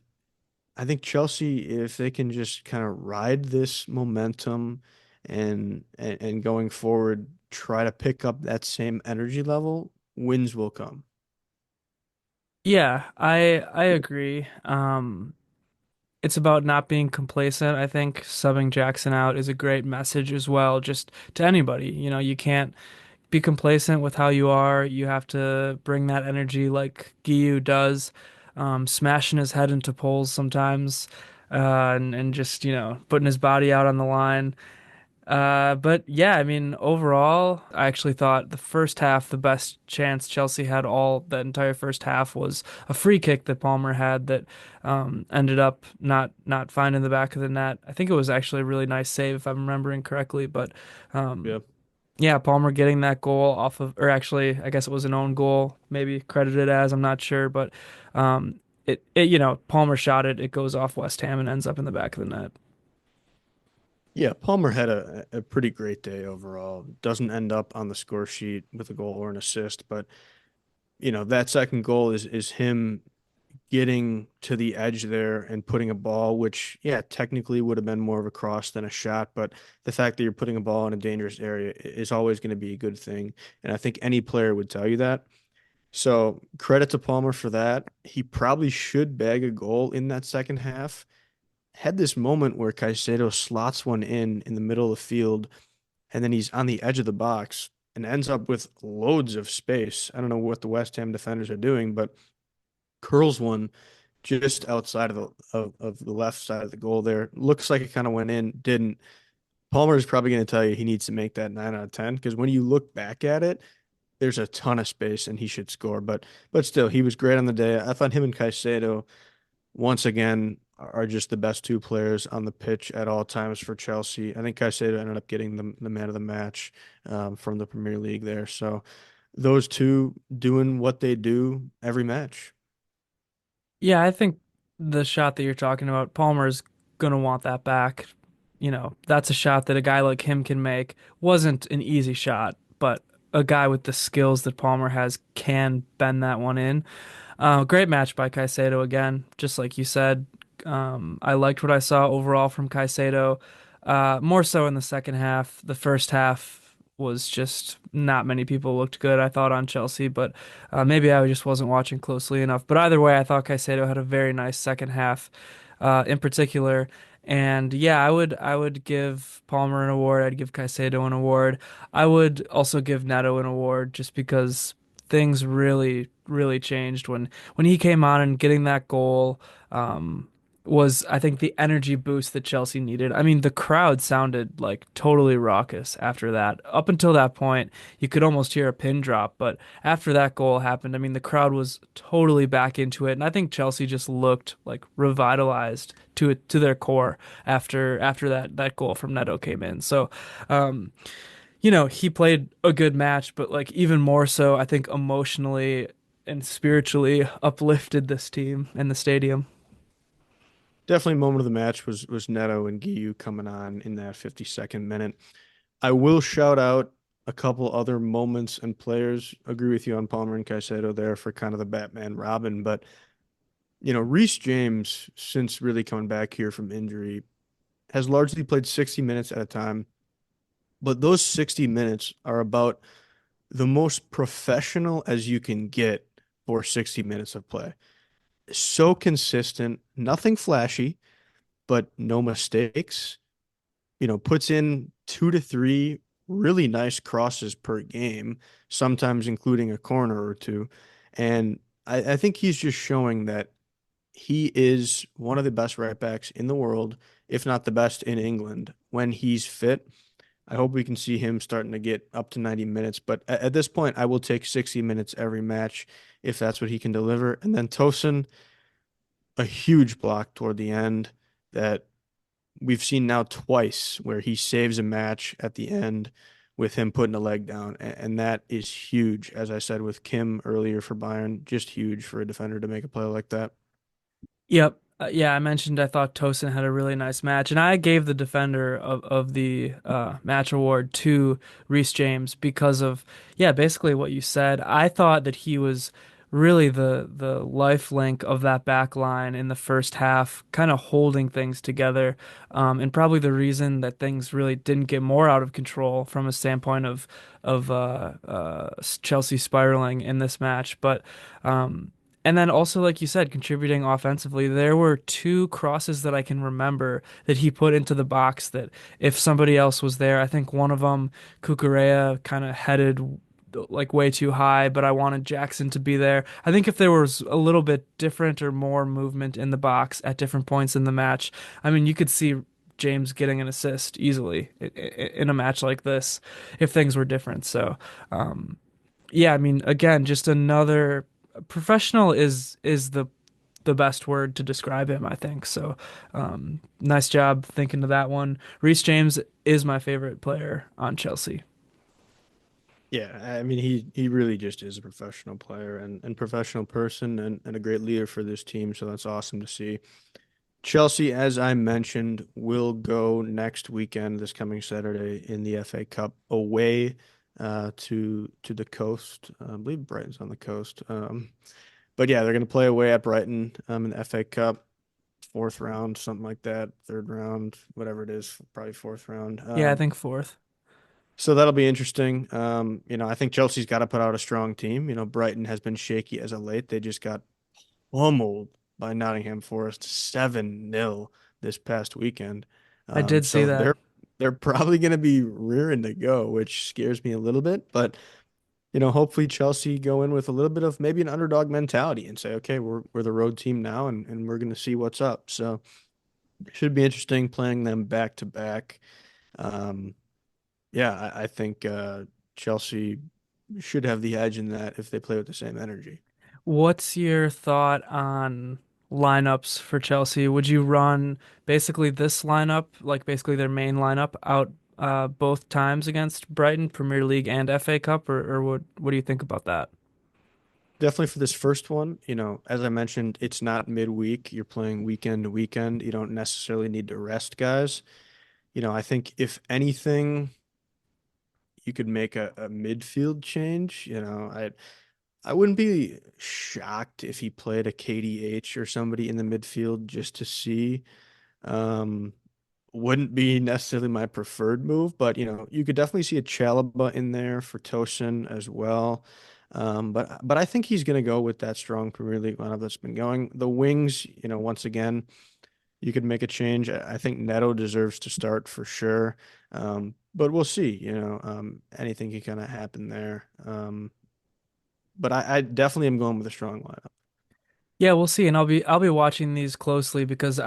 I think Chelsea, if they can just kind of ride this momentum and going forward, try to pick up that same energy level, wins will come. Yeah, I agree. It's about not being complacent. I think subbing Jackson out is a great message as well, just to anybody. You can't be complacent with how you are. You have to bring that energy like Giyu does, smashing his head into poles sometimes, and just, putting his body out on the line. But yeah, I mean, overall, I actually thought the first half, the best chance Chelsea had all that entire first half was a free kick that Palmer had that ended up not finding the back of the net. I think it was actually a really nice save if I'm remembering correctly. But Yeah. yeah, Palmer getting that goal off of, or actually, I guess it was an own goal, maybe credited as, I'm not sure, but Palmer shot it, it goes off West Ham and ends up in the back of the net. Yeah, Palmer had a pretty great day overall. Doesn't end up on the score sheet with a goal or an assist, but that second goal is him getting to the edge there and putting a ball, which, yeah, technically would have been more of a cross than a shot. But the fact that you're putting a ball in a dangerous area is always going to be a good thing. And I think any player would tell you that. So credit to Palmer for that. He probably should bag a goal in that second half. Had this moment where Caicedo slots one in the middle of the field, and then he's on the edge of the box and ends up with loads of space. I don't know what the West Ham defenders are doing, but curls one just outside of the left side of the goal there. Looks like it kind of went in, didn't. Palmer is probably going to tell you he needs to make that 9 out of 10 because when you look back at it, there's a ton of space and he should score. But still, he was great on the day. I thought him and Caicedo once again are just the best two players on the pitch at all times for Chelsea. I think Caicedo ended up getting the man of the match from the Premier League there. So those two doing what they do every match. Yeah, I think the shot that you're talking about, Palmer's gonna want that back. That's a shot that a guy like him can make. Wasn't an easy shot, but a guy with the skills that Palmer has can bend that one in. Great match by Caicedo again, just like you said. I liked what I saw overall from Caicedo. More so in the second half. The first half was just not many people looked good, I thought, on Chelsea, but maybe I just wasn't watching closely enough. But either way, I thought Caicedo had a very nice second half, in particular. And yeah, I would give Palmer an award. I'd give Caicedo an award. I would also give Neto an award just because things really changed when he came on and getting that goal was I think the energy boost that Chelsea needed. I mean, the crowd sounded like totally raucous after that. Up until that point, you could almost hear a pin drop, but after that goal happened, I mean, the crowd was totally back into it, and I think Chelsea just looked like revitalized to their core after that goal from Neto came in. So, um, he played a good match, but like even more so, I think emotionally and spiritually uplifted this team and the stadium. Definitely moment of the match was Neto and Guiu coming on in that 52nd minute. I will shout out a couple other moments and players. Agree with you on Palmer and Caicedo there for kind of the Batman Robin, but Reece James, since really coming back here from injury, has largely played 60 minutes at a time, but those 60 minutes are about the most professional as you can get for 60 minutes of play. So consistent, nothing flashy, but no mistakes. puts in 2 to 3 really nice crosses per game, sometimes including a corner or two. And I think he's just showing that he is one of the best right backs in the world, if not the best in England, when he's fit. I hope we can see him starting to get up to 90 minutes. But at this point, I will take 60 minutes every match if that's what he can deliver. And then Tosin, a huge block toward the end that we've seen now twice where he saves a match at the end with him putting a leg down. And that is huge. As I said with Kim earlier for Bayern, just huge for a defender to make a play like that. Yep. Yeah, I mentioned I thought Tosin had a really nice match, and I gave the defender of the match award to Reece James because of, yeah, basically what you said. I thought that he was really the life link of that back line in the first half, kind of holding things together, and probably the reason that things really didn't get more out of control from a standpoint of Chelsea spiraling in this match. But and then also, like you said, contributing offensively, there were two crosses that I can remember that he put into the box that if somebody else was there, I think one of them, Cucurella kind of headed like way too high, but I wanted Jackson to be there. I think if there was a little bit different or more movement in the box at different points in the match, I mean, you could see James getting an assist easily in a match like this if things were different. So, yeah, I mean, again, just another professional is the best word to describe him, I think. So, nice job thinking of that one. Reece James is my favorite player on Chelsea. Yeah, I mean he really just is a professional player and professional person and a great leader for this team, so that's awesome to see. Chelsea, as I mentioned, will go next weekend, this coming Saturday, in the FA Cup away to the coast. I believe Brighton's on the coast. But yeah, they're going to play away at Brighton in the FA Cup, fourth round, something like that, third round, whatever it is, probably fourth round. Yeah, I think fourth. So that'll be interesting. I think Chelsea's got to put out a strong team. Brighton has been shaky as of late. They just got pummeled by Nottingham Forest 7-0 this past weekend. I did see So that. they're probably going to be rearing to go, which scares me a little bit. But hopefully Chelsea go in with a little bit of maybe an underdog mentality and say, okay, we're the road team now, and we're going to see what's up. So it should be interesting playing them back to back. Um, yeah, I think Chelsea should have the edge in that if they play with the same energy. What's your thought on lineups for Chelsea? Would you run basically this lineup, like basically their main lineup, out both times against Brighton, Premier League and FA Cup, or what do you think about that? Definitely for this first one, as I mentioned, it's not midweek. You're playing weekend to weekend. You don't necessarily need to rest guys. I think if anything, you could make a midfield change. I wouldn't be shocked if he played a KDH or somebody in the midfield just to see. Um, wouldn't be necessarily my preferred move, but you could definitely see a Chalaba in there for Tosin as well. But I think he's going to go with that strong Premier League lineup that's been going. The wings, once again, you could make a change. I think Neto deserves to start for sure. But we'll see. Anything can kind of happen there. But I definitely am going with a strong lineup. Yeah, we'll see, and I'll be watching these closely because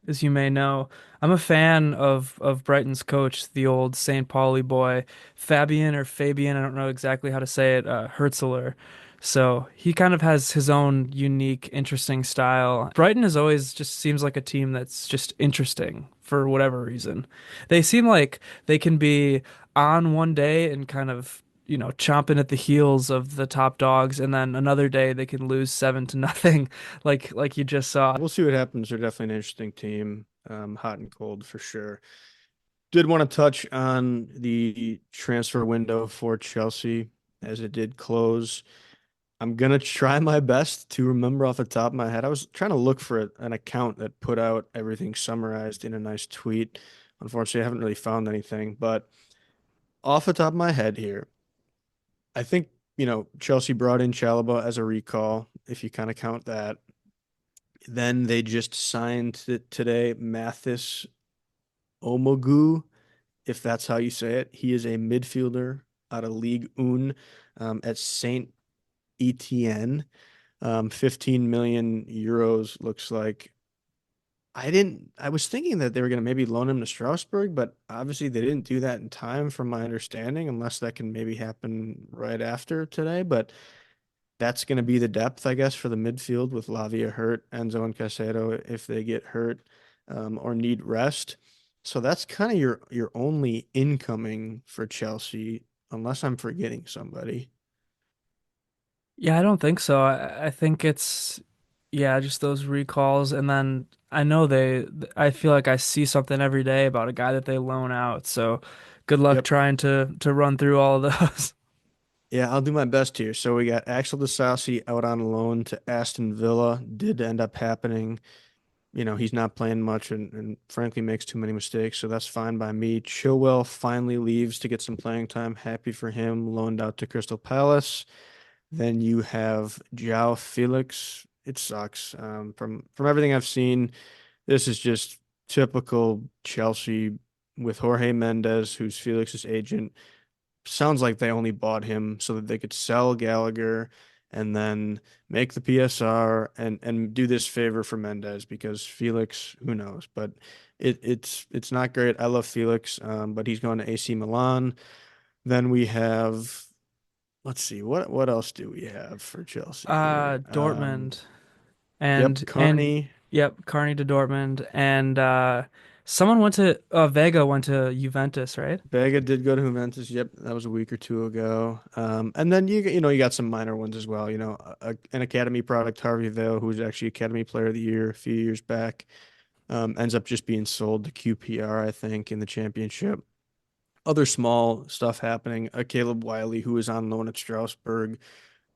as you may know, I'm a fan of Brighton's coach, the old St. Pauli boy, Fabian or Fabian, I don't know exactly how to say it, Hertzler. So he kind of has his own unique, interesting style. Brighton is always just seems like a team that's just interesting for whatever reason. They seem like they can be on one day and kind of chomping at the heels of the top dogs, and then another day they can lose 7-0, like you just saw. We'll see what happens. They're definitely an interesting team, hot and cold for sure. Did want to touch on the transfer window for Chelsea as it did close. I'm gonna try my best to remember off the top of my head. I was trying to look for an account that put out everything summarized in a nice tweet. Unfortunately, I haven't really found anything, but off the top of my head here, I think, Chelsea brought in Chalaba as a recall, if you kind of count that. Then they just signed it today, Mathys Omogu, if that's how you say it. He is a midfielder out of League One at Saint Etienne. 15 million euros looks like. I was thinking that they were going to maybe loan him to Strasbourg, but obviously they didn't do that in time, from my understanding, unless that can maybe happen right after today. But that's going to be the depth, I guess, for the midfield with Lavia hurt, Enzo and Caicedo if they get hurt or need rest. So that's kind of your only incoming for Chelsea, unless I'm forgetting somebody. Yeah, I don't think so. I think it's yeah, just those recalls, and then I know I feel like I see something every day about a guy that they loan out. So good luck Yep. trying to run through all of those. Yeah, I'll do my best here. So we got Axel Disasi out on loan to Aston Villa. Did end up happening. He's not playing much and frankly makes too many mistakes, so that's fine by me. Chilwell finally leaves to get some playing time. Happy for him. Loaned out to Crystal Palace. Then you have João Felix. It sucks. From everything I've seen, this is just typical Chelsea with Jorge Mendes, who's Felix's agent. Sounds like they only bought him so that they could sell Gallagher and then make the PSR and do this favor for Mendes because Felix, who knows? But it's not great. I love Felix, but he's going to AC Milan. Then we have, let's see, what else do we have for Chelsea here? Dortmund Yep, and Carney. yep, Carney to Dortmund, and someone went to Vega went to Juventus, right? Vega did go to Juventus. Yep, that was a week or two ago. And then you got some minor ones as well. An academy product, Harvey Vale, who was actually Academy Player of the Year a few years back, ends up just being sold to QPR, I think, in the championship. Other small stuff happening. Caleb Wiley, who is on loan at Strasbourg,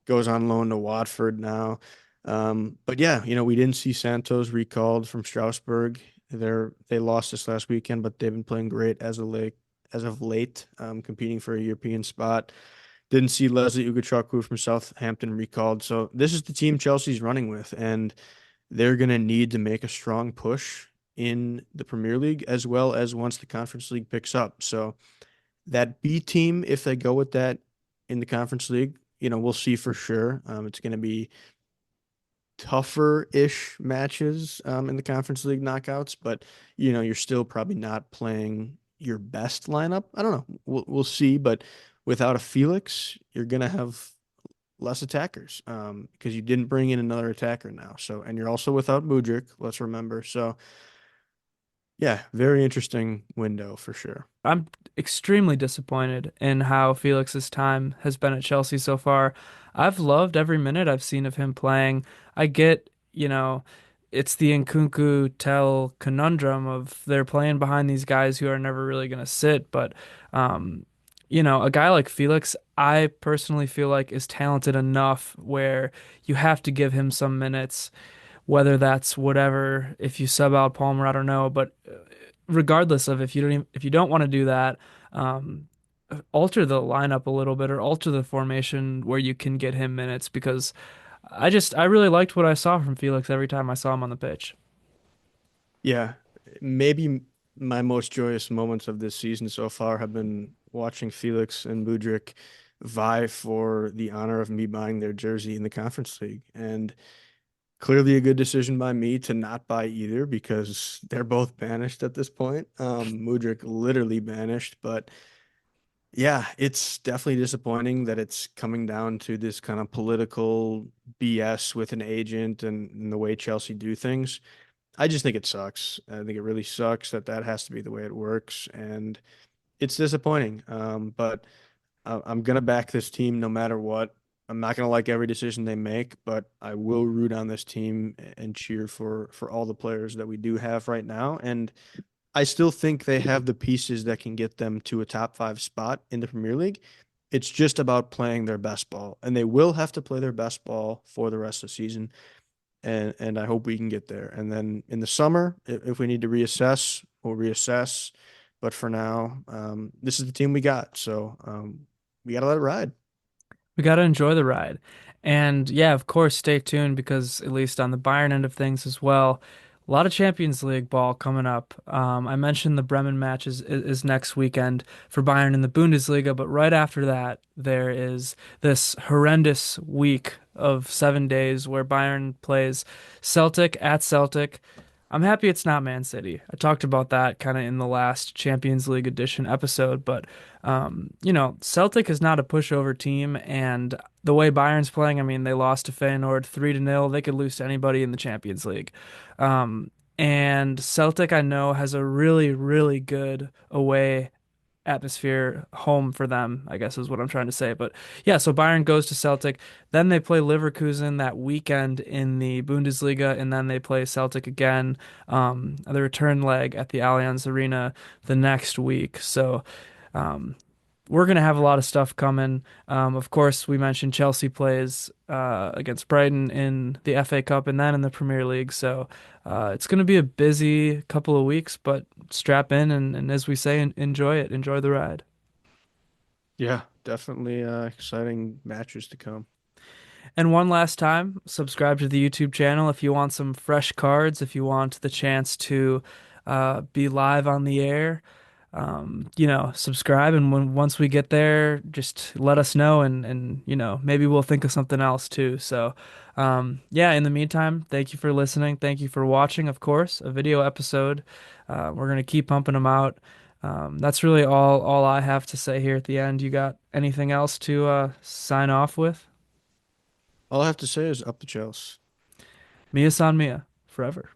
goes on loan to Watford now. But yeah, we didn't see Santos recalled from Strasbourg. They lost this last weekend, but they've been playing great as of late, competing for a European spot. Didn't see Leslie Ugochukwu from Southampton recalled. So this is the team Chelsea's running with, and they're gonna need to make a strong push in the Premier League as well as once the Conference League picks up. So that B team, if they go with that in the Conference League, we'll see for sure. It's going to be tougher-ish matches in the Conference League knockouts, but you're still probably not playing your best lineup. I don't know. We'll see, but without a Felix, you're gonna have less attackers because you didn't bring in another attacker now. So, and you're also without Mudryk, let's remember. So, yeah, very interesting window for sure. I'm extremely disappointed in how Felix's time has been at Chelsea so far. I've loved every minute I've seen of him playing. I get, it's the Nkunku Tel conundrum of they're playing behind these guys who are never really going to sit, but um, a guy like Felix, I personally feel like is talented enough where you have to give him some minutes, whether that's whatever, if you sub out Palmer, I don't know, but regardless of if you don't want to do that, um, alter the lineup a little bit or alter the formation where you can get him minutes because I really liked what I saw from Felix every time I saw him on the pitch. Yeah, maybe my most joyous moments of this season so far have been watching Felix and Mudryk vie for the honor of me buying their jersey in the Conference League. And clearly a good decision by me to not buy either because they're both banished at this point. Mudryk literally banished, but yeah, it's definitely disappointing that it's coming down to this kind of political BS with an agent and the way Chelsea do things. I just think it sucks. I think it really sucks that that has to be the way it works, and it's disappointing. But I'm gonna back this team no matter what. I'm not gonna like every decision they make, but I will root on this team and cheer for all the players that we do have right now. And I still think they have the pieces that can get them to a top five spot in the Premier League. It's just about playing their best ball, and they will have to play their best ball for the rest of the season and I hope we can get there. And then in the summer, if we need to reassess, we'll reassess. But for now, this is the team we got, so we gotta let it ride. We got to enjoy the ride. And yeah, of course, stay tuned because at least on the Bayern end of things as well, A lot of Champions League ball coming up. I mentioned the Bremen match is next weekend for Bayern in the Bundesliga, but right after that, there is this horrendous week of 7 days where Bayern plays Celtic at Celtic. I'm happy it's not Man City. I talked about that kind of in the last Champions League edition episode, but Celtic is not a pushover team, and the way Bayern's playing, I mean, they lost to Feyenoord 3-0. They could lose to anybody in the Champions League. Um, and Celtic, I know, has a really, really good away atmosphere home for them, I guess is what I'm trying to say. But yeah, so Bayern goes to Celtic. Then they play Leverkusen that weekend in the Bundesliga, and then they play Celtic again, the return leg at the Allianz Arena the next week. So um, we're going to have a lot of stuff coming. Of course, we mentioned Chelsea plays against Brighton in the FA Cup and then in the Premier League. So it's going to be a busy couple of weeks, but strap in and as we say, enjoy it. Enjoy the ride. Yeah, definitely exciting matches to come. And one last time, subscribe to the YouTube channel if you want some fresh cards, if you want the chance to be live on the air. Subscribe, and once we get there, just let us know, and maybe we'll think of something else too. So, yeah, in the meantime, thank you for listening. Thank you for watching, of course, a video episode. We're gonna keep pumping them out. That's really all I have to say here at the end. You got anything else to sign off with? All I have to say is up the Chelsea. Mia san Mia, forever.